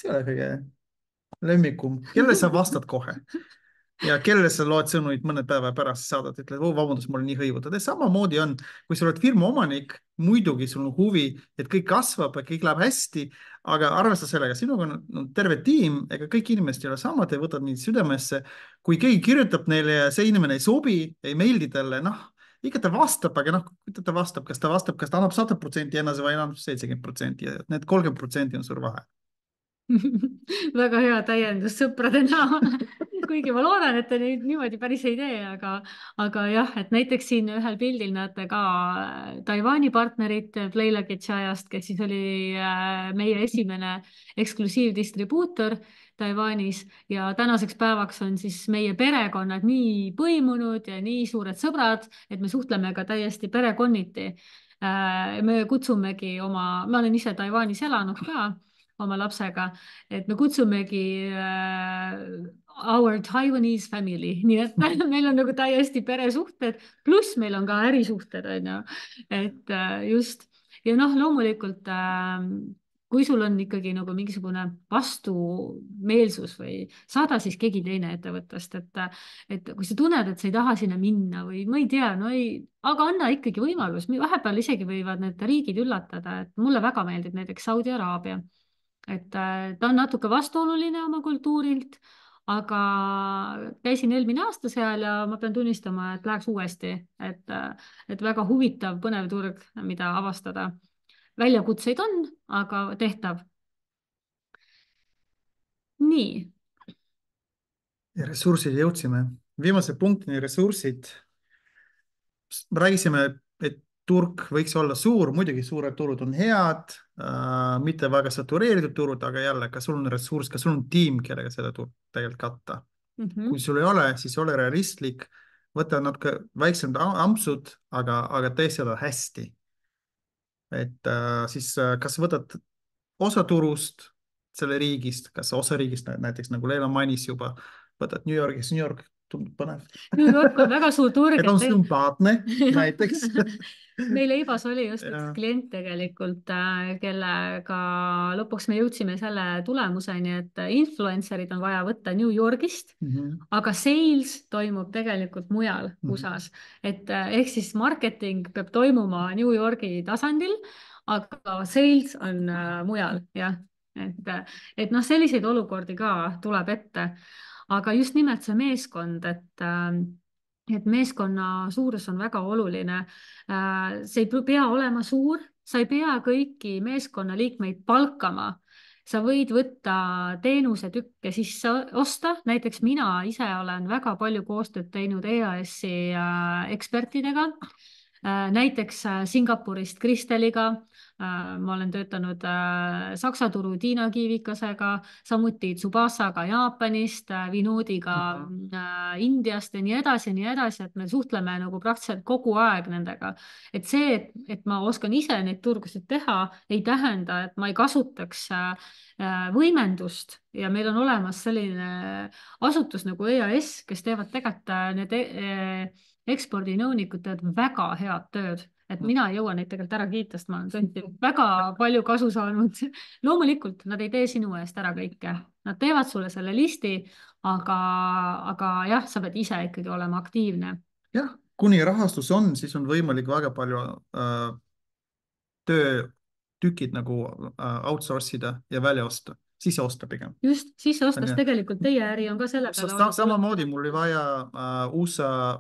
ei ole kõige lemmikum, kelle sa vastad kohe ja kelle sa loed sõnumit mõned päeva pärast saadad, ütled, vabandust, mul on nii hõivutud. Samamoodi on, kui sa oled firma omanik, muidugi sul on huvi, et kõik kasvab ja kõik läheb hästi, aga arvesta sellega, sinuga on terve tiim, ega kõik inimesed ei ole samad ja võtad neid südamesse. Kui keegi kirjutab neile ja see inimene ei sobi, ei meeldi talle, ikka ta vastab, aga kuidas ta vastab, kas ta annab 100% ennast või annab 70% ja need 30% on suur vahe. Väga hea täiendus sõpradena, kuigi ma loodan, et te neid niimoodi päris ei tee, aga jah, et näiteks siin ühel pildil näete ka Taiwani partnerit PlayLuggage ajast, kes siis oli meie esimene eksklusiivdistribuutor Taiwanis ja tänaseks päevaks on siis meie perekonnad nii põimunud ja nii suured sõbrad, et me suhtleme ka täiesti perekonniti. Me kutsumegi ma olen ise Taiwanis elanud ka oma lapsega, et me kutsumegi our Taiwanese family, nii et meil on nagu täiesti peresuhted, pluss meil on ka ärisuhted, on ju, et just. Ja loomulikult, kui sul on ikkagi nagu mingisugune vastumeelsus või saada siis keegi teine ettevõttest, et kui sa tunned, et sa ei taha sinna minna või ma ei tea, aga anna ikkagi võimalus, vahepeal isegi võivad need riigid üllatada, et mulle väga meeldib näiteks Saudi Araabia. Et ta on natuke vastuoluline oma kultuurilt, aga käisin eelmine aasta seal ja ma pean tunnistama, et läheks uuesti, et väga huvitav, põnev turg, mida avastada. väljakutseid on, aga tehtav. nii. ja ressursid jõudsime. Viimase punktini ressursid. Rääkisime, et turg võiks olla suur, muidugi suured turud on head, mitte väga satureeritud turud, aga jälle, kas sul on ressurss, kas sul on tiim, kellega seda turg tegelikult katta. Kui sul ei ole, siis ole realistlik, võta natuke väiksemad ampsud, aga tee seda hästi. Et siis kas võtad osa turust selle riigist, kas osa riigist näiteks nagu Leila mainis juba, võtad New Yorgis, New York tundub põnev. New York on väga suur turg. et on sümpaatne näiteks. meil Eibas oli just üks Ja. klient tegelikult, kellega lõpuks me jõudsime selle tulemuseni, et influencerid on vaja võtta New Yorgist, aga sales toimub tegelikult mujal USA-s. Et ehk siis marketing peab toimuma New Yorgi tasandil, aga sales on mujal, jah. Et noh, selliseid olukordi ka tuleb ette. Aga just nimelt see meeskond, et meeskonna suurus on väga oluline. See ei pea olema suur, sa ei pea kõiki meeskonnaliikmeid palkama. Sa võid võtta teenusetükke sisse osta, näiteks mina ise olen väga palju koostööd teinud EAS-i ekspertidega, näiteks Singapurist Kristeliga. Ma olen töötanud Saksa turu Tiina Kiivikasega, samuti Tsubasaga Jaapanist, Vinodiga Indiast ja nii edasi, et me suhtleme nagu praktiliselt kogu aeg nendega. Et see, et ma oskan ise neid turgusid teha, ei tähenda, et ma ei kasutaks võimendust ja meil on olemas selline asutus nagu EAS, kes teevad tegelikult need ekspordinõunikud teevad väga head tööd. Et mina ei jõua neid tegelikult ära kiita, sest ma olen tõesti väga palju kasu saanud. Loomulikult nad ei tee sinu eest ära kõike. Nad teevad sulle selle listi, aga jah, sa pead ise ikkagi olema aktiivne. Jah, kuni rahastus on, siis on võimalik väga palju töötükid nagu outsource ida ja välja osta. Sisse osta pigem. Just, sisse ostas tegelikult teie äri on ka selle peale. Samamoodi mul oli vaja USA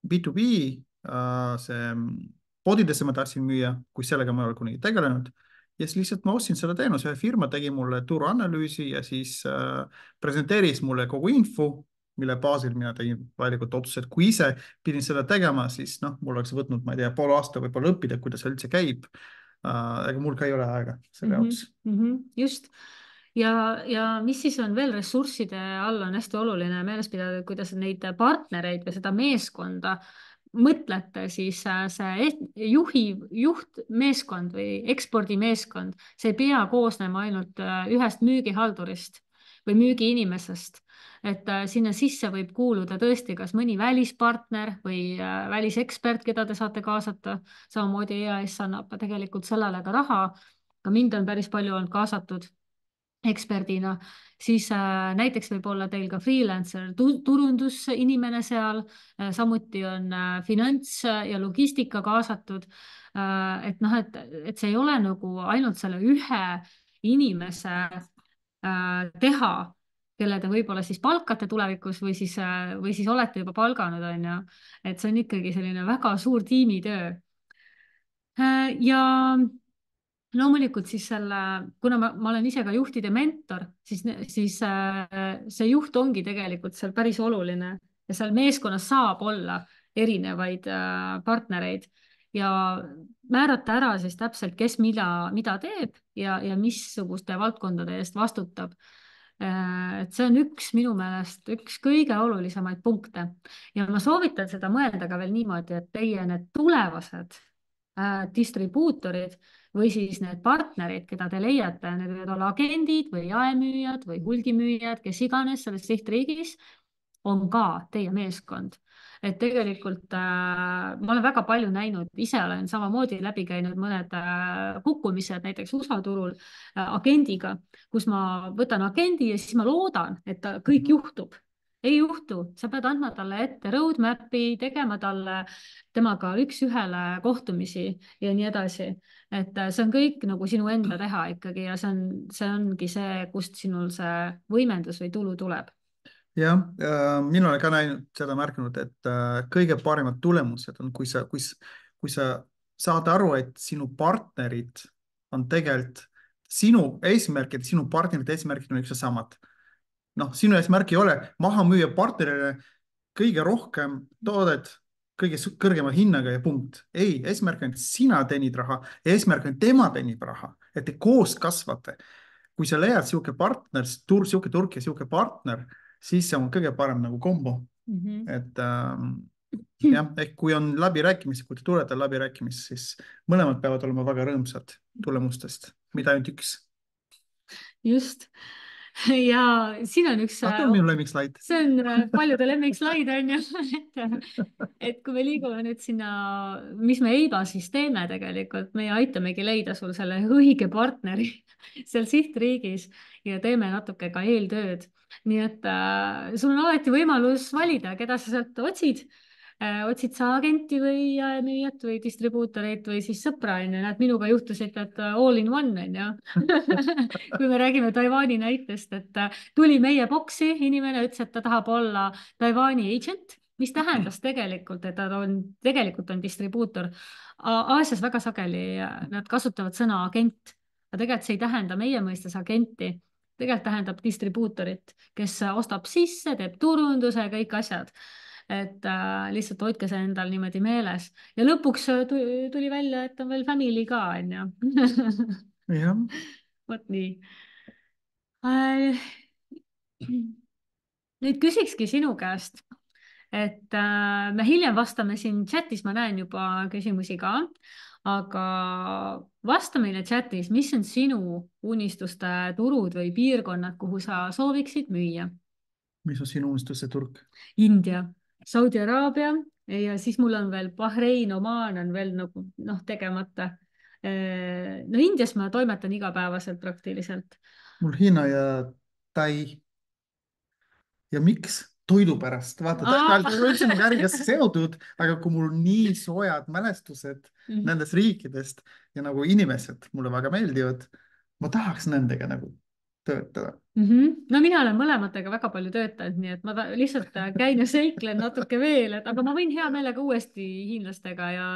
B2B, see podidesse ma tahtsin müüa, kui sellega ma ei ole kunagi tegelenud. Ja siis lihtsalt ma ostsin seda teenuse, firma tegi mulle turuanalüüsi ja siis presenteeris mulle kogu info, mille baasil mina tegin vajalikud otsused. Kui ise pidin seda tegema, siis mul oleks võtnud, ma ei tea, pool aasta võib-olla õppida, kuidas see üldse käib. Ega mul ka ei ole aega selle jaoks. Just. Ja mis siis on veel ressursside all on hästi oluline meeles pidada, kuidas neid partnereid või seda meeskonda mõtlete, siis see juhtmeeskond või ekspordimeeskond, see ei pea koosnema ainult ühest müügihaldurist või müügiinimesest. Et sinna sisse võib kuuluda tõesti kas mõni välispartner või välisekspert, keda te saate kaasata. Samamoodi EAS annab tegelikult sellele ka raha. Ka mind on päris palju olnud kaasatud eksperdina, siis näiteks võib olla teil ka freelancer turundusinimene seal, samuti on finants ja logistika kaasatud. Et see ei ole nagu ainult selle ühe inimese teha, kelle te võib-olla siis palkate tulevikus või siis olete juba palganud, on ju. Et see on ikkagi selline väga suur tiimitöö. Ja loomulikult siis kuna ma olen ise ka juhtide mentor, siis see juht ongi tegelikult seal päris oluline ja seal meeskonnas saab olla erinevaid partnereid ja määrata ära siis täpselt, kes mida teeb ja missuguste valdkondade eest vastutab. Et see on minu meelest üks kõige olulisemaid punkte ja ma soovitan seda mõelda ka veel niimoodi, et teie need tulevased distribuutorid või siis need partnerid, keda te leiate, need võivad olla agendid või jaemüüjad või hulgimüüjad, kes iganes selles sihtriigis, on ka teie meeskond. Et tegelikult ma olen väga palju näinud, ise olen samamoodi läbi käinud mõned kukkumised näiteks USA turul agendiga, kus ma võtan agendi ja siis ma loodan, et kõik juhtub. Ei juhtu, sa pead andma talle ette roadmap'i, tegema talle temaga üks-ühele kohtumisi ja nii edasi. Et see on kõik nagu sinu enda teha ikkagi ja see ongi see, kust sinul see võimendus või tulu tuleb. Jah, mina olen ka näinud seda märkinud, et kõige paremad tulemused on, kui sa saada aru, et sinu partnerid on tegelikult sinu eesmärgid, sinu partnerite eesmärgid on üks ja samad. Noh, sinu eesmärk ei ole maha müüa partnerile kõige rohkem toodet kõige kõrgema hinnaga ja punkt. ei, eesmärk on, et sina teenid raha ja eesmärk on, tema teenib raha, et te koos kasvate. kui sa leiad sihuke partner, sihuke turg ja sihuke partner, siis see on kõige parem nagu kombo. Et jah, ehk kui on läbirääkimisi, kui te tulete läbirääkimisi, siis mõlemad peavad olema väga rõõmsad tulemustest, mida ainult üks. just. Ja siin on üks, see on minu lemmikslaid. see on paljude lemmikslaid on ju, et kui me liigume nüüd sinna, mis me EIBA siis teeme tegelikult, meie aitamegi leida sul selle õige partneri seal sihtriigis ja teeme natuke ka eeltööd. Nii et sul on alati võimalus valida, keda sa sealt otsid. Otsid sa agenti või müüjat või distribuutorit või siis sõpra, on ju, näed, minuga juhtus, et all in one, on ju. kui me räägime Taiwan'i näitest, et tuli meie boksi, inimene ütles, et ta tahab olla Taiwan'i agent, mis tähendas tegelikult, et ta tegelikult on distribuutor. Aasias väga sageli nad kasutavad sõna agent, aga tegelikult see ei tähenda meie mõistes agenti. Tegelikult tähendab distribuutorit, kes ostab sisse, teeb turunduse, kõik asjad. Et lihtsalt hoidke see endal niimoodi meeles. Ja lõpuks tuli välja, et on veel family ka, on ju. jah. Vot nii. Nüüd küsikski sinu käest, et me hiljem vastame siin chatis, ma näen juba küsimusi ka, aga vasta meile chatis, mis on sinu unistuste turud või piirkonnad, kuhu sa sooviksid müüa? Mis on sinu unistuste turg? India, Saudi Araabia ja siis mul on veel Bahrein, Omaan on veel nagu tegemata. No Indias ma toimetan igapäevaselt praktiliselt. Mul Hiina ja Tai. Ja miks? Toidu pärast. Vaata, tõenäoliselt üldse nagu äriga seotud, aga kui mul nii soojad mälestused nendest riikidest ja nagu inimesed mulle väga meeldivad, ma tahaks nendega nagu töötada. No mina olen mõlematega väga palju töötanud, nii et ma lihtsalt käin ja seiklen natuke veel, aga ma võin hea meelega uuesti hiinlastega ja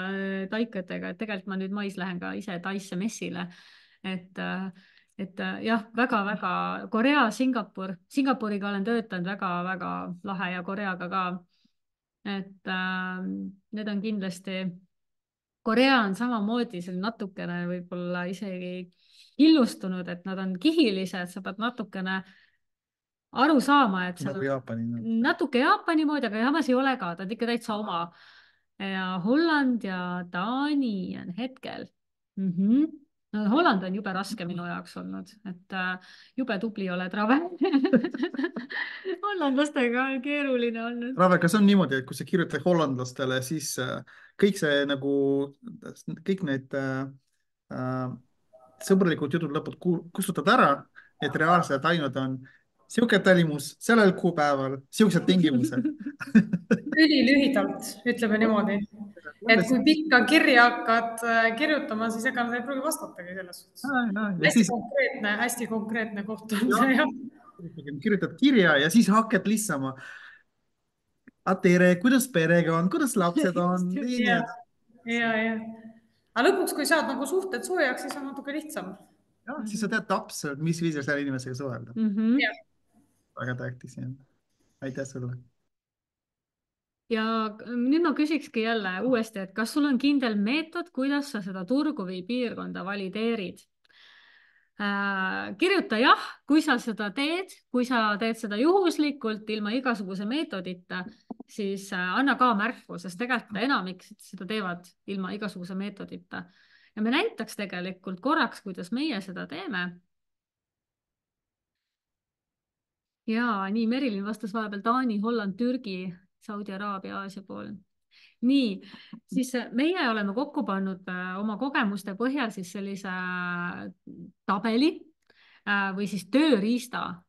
taikatega, et tegelikult ma nüüd mais lähen ka ise Taisse messile, et jah, väga-väga Korea, Singapuriga olen töötanud väga-väga lahe ja Koreaga ka, et need on kindlasti, Korea on samamoodi seal natukene võib-olla isegi illustunud, et nad on kihilised, sa pead natukene aru saama, et nagu Jaapani. Natuke Jaapani moodi, aga samas ei ole ka, ta on ikka täitsa oma. Ja Holland ja Taani on hetkel. No, Holland on jube raske minu jaoks olnud, et jube tubli oled, Rave. Hollandlastega on keeruline olnud. Rave, kas on niimoodi, et kui sa kirjutad hollandlastele, siis kõik see nagu, kõik need sõbralikud jutud lõpud kustutad ära, et reaalselt ainult on siuke tellimus sellel kuupäeval, siuksed tingimused. Ülilühidalt, ütleme niimoodi. Et kui pikka kirja hakkad kirjutama, siis ega nad ei pruugi vastatagi selles suhtes. Hästi konkreetne koht on see, jah. Kirjutad kirja ja siis hakkad lissama. Tere, kuidas perega on, kuidas lapsed on? Ja. Aga lõpuks, kui saad nagu suhted soojaks, siis on natuke lihtsam. Ja, siis sa tead täpselt, mis viisil selle inimesega suhelda. Väga tähtis, jah. Aitäh sulle. Ja nüüd ma küsikski jälle uuesti, et kas sul on kindel meetod, kuidas sa seda turgu või piirkonda valideerid? Kirjuta jah, kui sa seda teed, kui sa teed seda juhuslikult ilma igasuguse meetodita, siis anna ka märku, sest tegelikult enamik seda teevad ilma igasuguse meetodita. Ja me näitaks tegelikult korraks, kuidas meie seda teeme. Ja nii, Merilin vastas vahepeal Taani, Holland, Türgi, Saudi Araabia, Aasia pool. Nii, siis meie oleme kokku pannud oma kogemuste põhjal siis sellise tabeli või siis tööriista,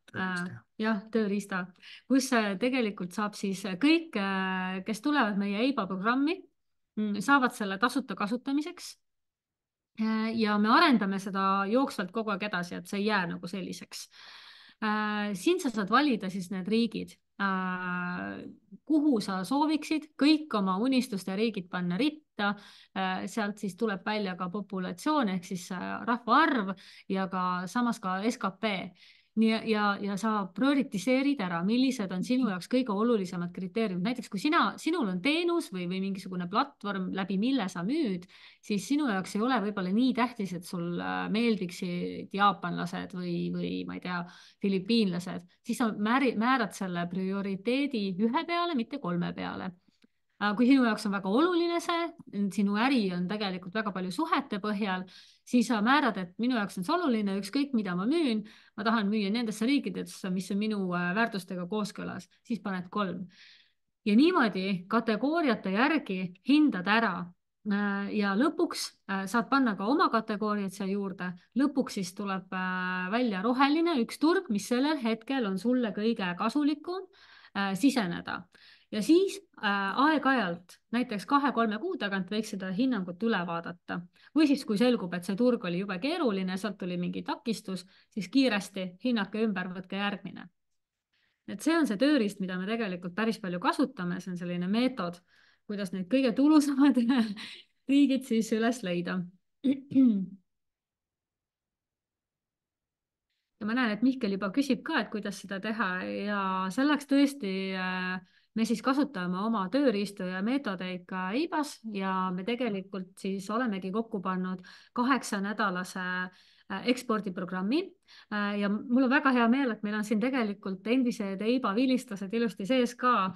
kus tegelikult saab siis kõik, kes tulevad meie EIBA programmi, saavad selle tasuta kasutamiseks ja me arendame seda jooksvalt kogu aeg edasi, et see ei jää nagu selliseks. Siin sa saad valida siis need riigid, kuhu sa sooviksid kõik oma unistuste riigid panna ritta. Sealt siis tuleb välja ka populatsioon ehk siis rahvaarv ja ka samas ka SKP. Ja sa prioritiseerid ära, millised on sinu jaoks kõige olulisemad kriteeriumid. Näiteks kui sinul on teenus või mingisugune platvorm, läbi mille sa müüd, siis sinu jaoks ei ole võib-olla nii tähtis, et sul meeldiksid jaapanlased või ma ei tea, filipiinlased, siis sa määrad selle prioriteedi 1 peale, mitte 3 peale. Kui sinu jaoks on väga oluline see, sinu äri on tegelikult väga palju suhete põhjal, siis sa määrad, et minu jaoks on see oluline, ükskõik mida ma müün, ma tahan müüa nendesse riikidesse, mis on minu väärtustega kooskõlas, siis paned 3. Ja niimoodi kategooriate järgi hindad ära. Ja lõpuks saad panna ka oma kategooriad siia juurde. Lõpuks siis tuleb välja roheline üks turg, mis sellel hetkel on sulle kõige kasulikum siseneda. Ja siis aeg-ajalt, näiteks 2-3 kuu tagant võiks seda hinnangut üle vaadata. Või siis, kui selgub, et see turg oli jube keeruline, sealt tuli mingi takistus, siis kiiresti hinnake ümber, võtke järgmine. Et see on see tööriist, mida me tegelikult päris palju kasutame, see on selline meetod, kuidas need kõige tulusamad riigid siis üles leida. Ja ma näen, et Mihkel juba küsib ka, et kuidas seda teha ja selleks tõesti me siis kasutame oma tööriistu ja meetodeid ka EIBAs ja me tegelikult siis olemegi kokku pannud 8-nädalase ekspordiprogrammi ja mul on väga hea meel, et meil on siin tegelikult endised EIBA vilistlased ilusti sees ka.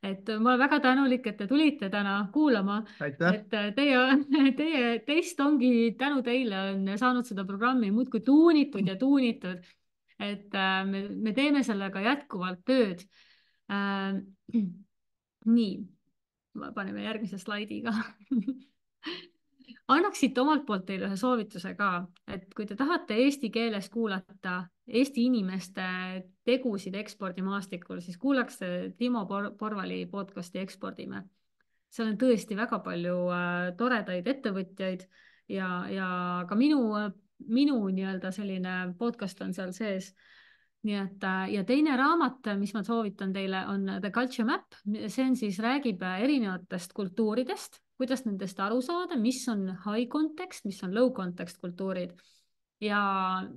Et ma olen väga tänulik, et te tulite täna kuulama. Aitäh. Et teist ongi tänu teile on saanud seda programmi muudkui tuunitud ja tuunitud. Et me teeme sellega jätkuvalt tööd. Nii, paneme järgmise slaidiga. Annaksite omalt poolt teile ühe soovituse ka, et kui te tahate eesti keeles kuulata Eesti inimeste tegusid ekspordimaastikul, siis kuulaks Timo Porvali podcasti Ekspordime. Seal on tõesti väga palju toredaid ettevõtjaid ja ka minu nii-öelda selline podcast on seal sees. Nii et, ja teine raamat, mis ma soovitan teile, on The Culture Map. See on siis räägib erinevatest kultuuridest, kuidas nendest aru saada, mis on high context, mis on low context kultuurid ja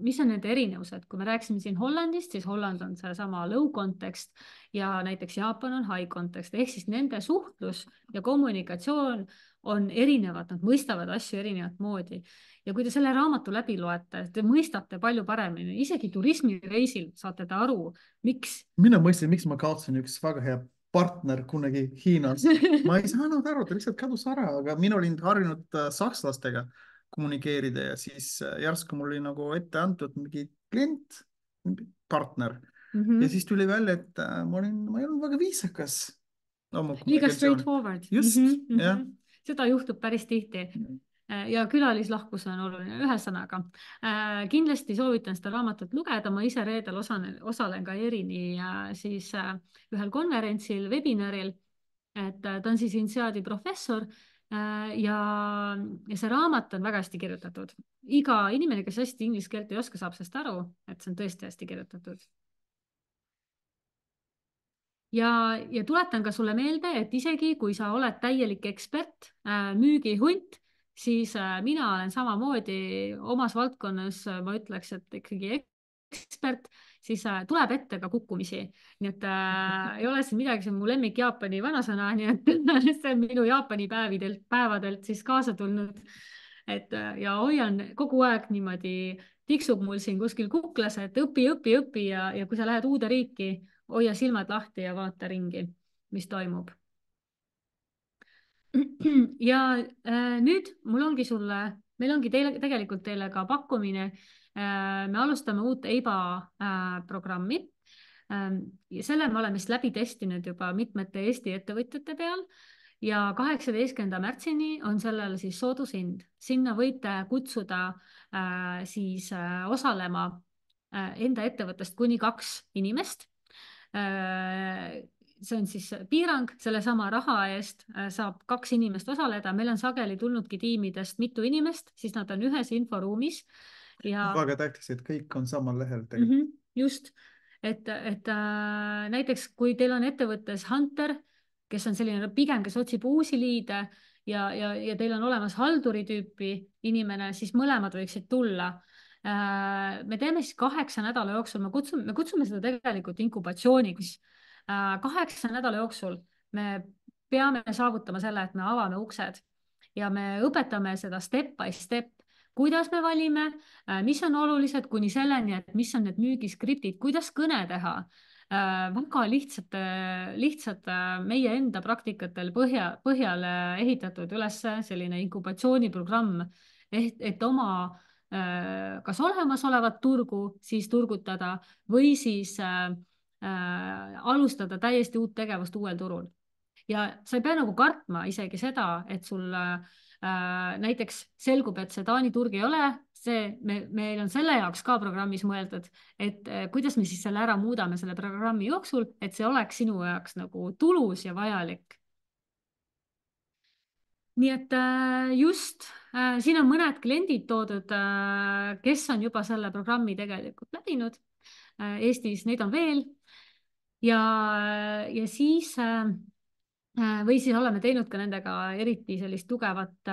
mis on nende erinevused. Kui me rääkisime siin Hollandist, siis Holland on see sama low context ja näiteks Jaapan on high context, ehk siis nende suhtlus ja kommunikatsioon on erinevad, nad mõistavad asju erinevat moodi. Ja kui te selle raamatu läbi loete, te mõistate palju paremini, isegi turismireisil saate te aru, miks. Mina mõistsin, miks ma kaotsin üks väga hea partner kunagi Hiinas. Ma ei saanud aru, ta lihtsalt kadus ära, aga mina olin harjunud sakslastega kommunikeerida ja siis järsku mul oli nagu ette antud mingi klient, partner. Ja siis tuli välja, et ma ei olnud väga viisakas. Liiga straightforward. Just, jah. Seda juhtub päris tihti. Ja külalislahkus on oluline, ühesõnaga. Kindlasti soovitan seda raamatut lugeda, ma ise reedel osalen ka Erini siis ühel konverentsil, webinaril, et ta on siis INSEAD-i professor ja see raamat on väga hästi kirjutatud. Iga inimene, kes hästi inglise keelt ei oska, saab sellest aru, et see on tõesti hästi kirjutatud. Ja tuletan ka sulle meelde, et isegi kui sa oled täielik ekspert, müügihunt, siis mina olen samamoodi omas valdkonnas, ma ütleks, et ikkagi ekspert, siis tuleb ette ka kukkumisi. Nii et ei ole siin midagi, see on mu lemmik Jaapani vanasõna, nii et see on minu Jaapani päevadelt siis kaasa tulnud. Ja hoian kogu aeg niimoodi, tiksub mul siin kuskil kuklas, et õpi ja kui sa lähed uude riiki, hoia silmad lahti ja vaata ringi, mis toimub. Ja nüüd meil ongi tegelikult teile ka pakkumine. Me alustame uut EIBA programmi. Ja selle me oleme läbi testinud juba mitmete Eesti ettevõtjate peal ja 18. märtsini on sellel siis soodushind. Sinna võite kutsuda siis osalema enda ettevõttest kuni 2 inimest. See on siis piirang, selle sama raha eest saab 2 inimest osaleda. Meil on sageli tulnudki tiimidest mitu inimest, siis nad on ühes inforuumis. Väga tähtis, et kõik on samal lehel. Just. et näiteks kui teil on ettevõttes Hunter, kes on selline pigem, kes otsib uusi liide ja teil on olemas halduri tüüpi inimene, siis mõlemad võiksid tulla. Me teeme siis 8 nädala jooksul, me kutsume seda tegelikult inkubatsiooniks. 8 nädala jooksul me peame saavutama selle, et me avame uksed ja me õpetame seda step by step, kuidas me valime, mis on olulised kuni selleni, et mis on need müügiskriptid, kuidas kõne teha. Väga lihtsad meie enda praktikatel põhjal ehitatud üles selline inkubatsiooniprogramm, et oma kas olemasolevat turgu siis turgutada või siis alustada täiesti uut tegevust uuel turul. Ja sa ei pea nagu kartma isegi seda, et sul näiteks selgub, et see Taani turg ei ole, meil on selle jaoks ka programmis mõeldud, et kuidas me siis selle ära muudame selle programmi jooksul, et see oleks sinu jaoks nagu tulus ja vajalik. Nii et just siin on mõned kliendid toodud, kes on juba selle programmi tegelikult läbinud. Eestis neid on veel. Ja siis või siis oleme teinud ka nendega eriti sellist tugevat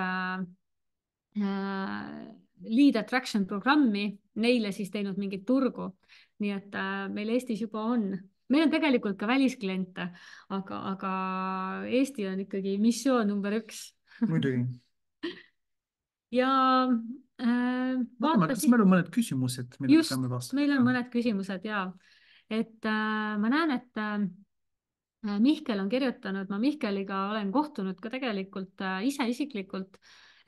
lead attraction programmi, neile siis teinud mingit turgu. Nii et meil Eestis juba on. Meil on tegelikult ka väliskliente, aga Eesti on ikkagi missioon number 1. Muidugi. Ja kas meil on mõned küsimused, mida peame vastama? Meil on mõned küsimused ja et ma näen, et Mihkel on kirjutanud, ma Mihkeliga olen kohtunud ka tegelikult ise isiklikult,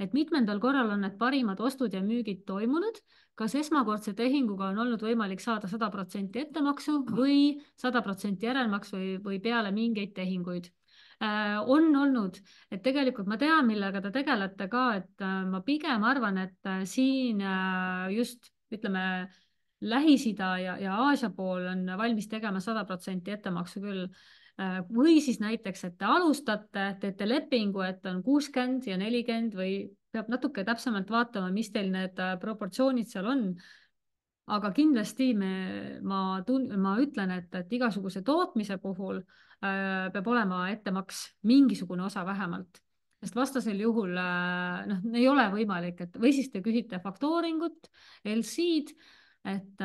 et mitmendal korral on need parimad ostud ja müügid toimunud. Kas esmakordse tehinguga on olnud võimalik saada 100% ettemaksu või 100% järelmaksu või peale mingeid tehinguid? On olnud, et tegelikult ma tean, millega te tegelete ka, et ma pigem arvan, et siin just ütleme Lähis-Ida ja Aasia pool on valmis tegema 100% ettemaksu küll. Või siis näiteks, et te alustate, teete lepingu, et on 60 ja 40 või peab natuke täpsemalt vaatama, mis teil need proportsioonid seal on. Aga kindlasti ma ütlen, et igasuguse tootmise puhul peab olema ettemaks mingisugune osa vähemalt, sest vastasel juhul ei ole võimalik, või siis te küsite faktooringut, LC-d, et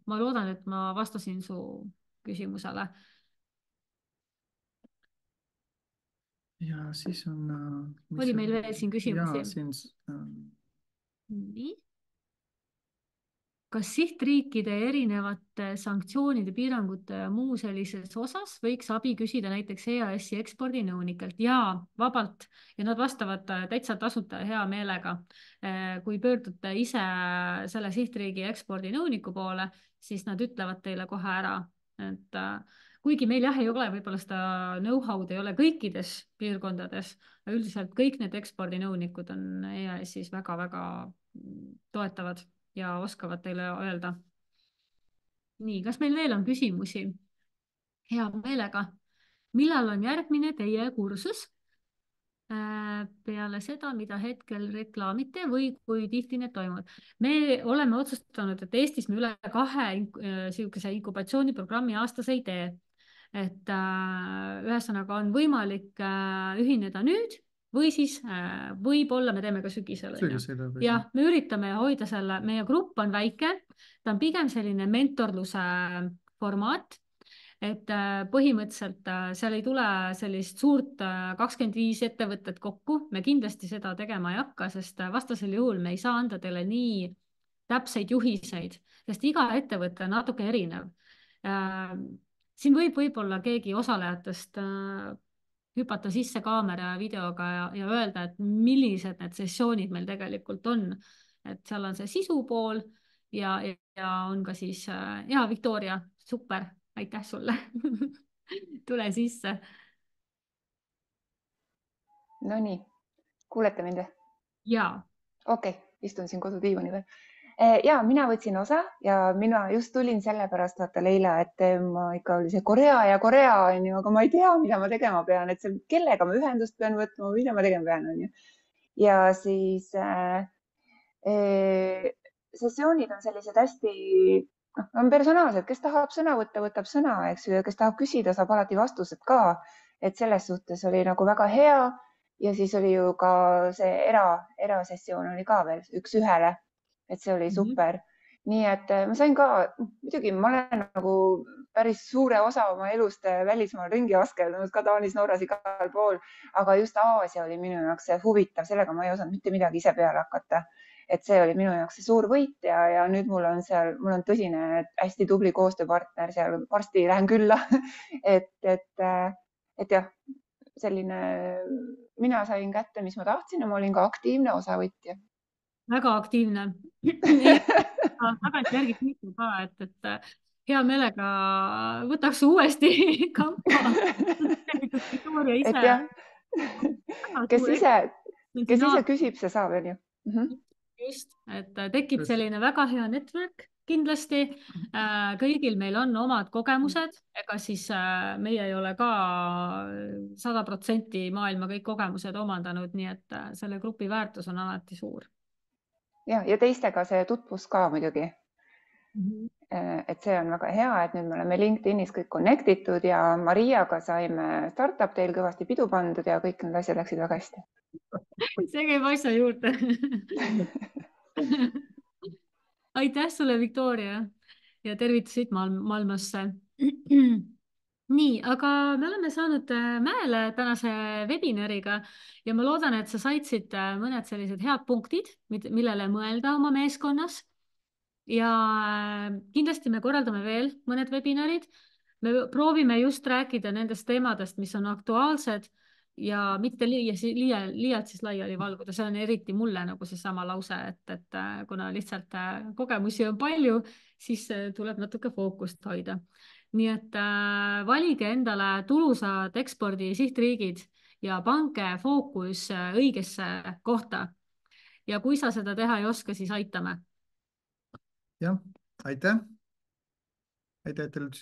ma loodan, et ma vastasin su küsimusele. Ja siis on... Oli meil veel siin küsimusi? Ja, siin... Nii. Kas sihtriikide erinevate sanktsioonide, piirangute ja muu sellises osas võiks abi küsida näiteks EAS-i ekspordinõunikelt? Jaa, vabalt. Ja nad vastavad täitsa tasuta hea meelega. Kui pöördute ise selle sihtriigi ekspordinõuniku poole, siis nad ütlevad teile kohe ära. Et, kuigi meil ei ole võib-olla seda know-how'd ei ole kõikides piirkondades, üldiselt kõik need ekspordinõunikud on EAS-is väga-väga toetavad ja oskavad teile öelda. Nii, kas meil veel on küsimusi? Hea meelega. Millal on järgmine teie kursus? Peale seda, mida hetkel reklaamite või kui tihti need toimuvad? Me oleme otsustanud, et Eestis me üle 2 sihukese inkubatsiooniprogrammi aastas ei tee. Et ühesõnaga on võimalik ühineda nüüd või siis võib-olla me teeme ka sügisel. Ja me üritame hoida selle, meie grupp on väike, ta on pigem selline mentorluse formaat, et põhimõtteliselt seal ei tule sellist suurt 25 ettevõtet kokku, me kindlasti seda tegema ei hakka, sest vastasel juhul me ei saa anda teile nii täpseid juhiseid, sest iga ettevõte on natuke erinev. Siin võib-olla keegi osalejatest hüpata sisse kaamera ja videoga ja öelda, et millised need sessioonid meil tegelikult on. Et seal on see sisu pool ja on ka siis, Victoria, super, aitäh sulle. Tule sisse. No nii, kuulete mind? Jaa. Okei, istun siin kodudiivani veel. Ja mina võtsin osa ja mina just tulin sellepärast, vaata Leila, et ma ikka oli see Korea, aga ma ei tea, mida ma tegema pean, et kellega ma ühendust pean võtma, mida ma tegema pean. Ja siis sessioonid on sellised hästi, on personaalsed, kes tahab sõna võtta, võtab sõna, eks ju, ja kes tahab küsida, saab alati vastused ka. Et selles suhtes oli nagu väga hea ja siis oli ju ka see erasessioon oli ka veel 1-1, et see oli super. Nii et ma sain ka, muidugi ma olen nagu päris suure osa oma elust välismaal ringi askeldunud ka Taanis, Norras, igal pool, aga just Aasia oli minu jaoks huvitav, sellega ma ei osanud mitte midagi ise peale hakata. Et see oli minu jaoks suur võit ja nüüd mul on tõsine hästi tubli koostööpartner seal, varsti lähen külla. et jah, selline, mina sain kätte, mis ma tahtsin ja ma olin ka aktiivne osavõtja. Väga aktiivne. Tagantjärgi kiitu ka, et hea meelega võtaks uuesti kampa. Et jah, kes ise küsib, see saab, on ju. Just, et tekib selline väga hea network kindlasti. Kõigil meil on omad kogemused, ega siis meie ei ole ka 100% maailma kõik kogemused omandanud, nii et selle grupi väärtus on alati suur. Ja teistega see tutvus ka muidugi. Et see on väga hea, et nüüd me oleme LinkedInis kõik connectitud ja Mariaga saime Startup Teil kõvasti pidu pandud ja kõik need asjad läksid väga hästi. See käib asja juurde. Aitäh sulle, Victoria, ja tervitusid Malmösse. Nii, aga me oleme saanud mäele tänase webinariga ja ma loodan, et sa said siit mõned sellised head punktid, millele mõelda oma meeskonnas. Ja kindlasti me korraldame veel mõned webinarid. Me proovime just rääkida nendest teemadest, mis on aktuaalsed ja mitte liialt siis laiali valguda. See on eriti mulle nagu see sama lause, et kuna lihtsalt kogemusi on palju, siis tuleb natuke fookust hoida. Nii et valige endale tulusad ekspordi sihtriigid ja pange fookus õigesse kohta. Ja kui sa seda teha ei oska, siis aitame. Jah, aitäh. Aitäh teile.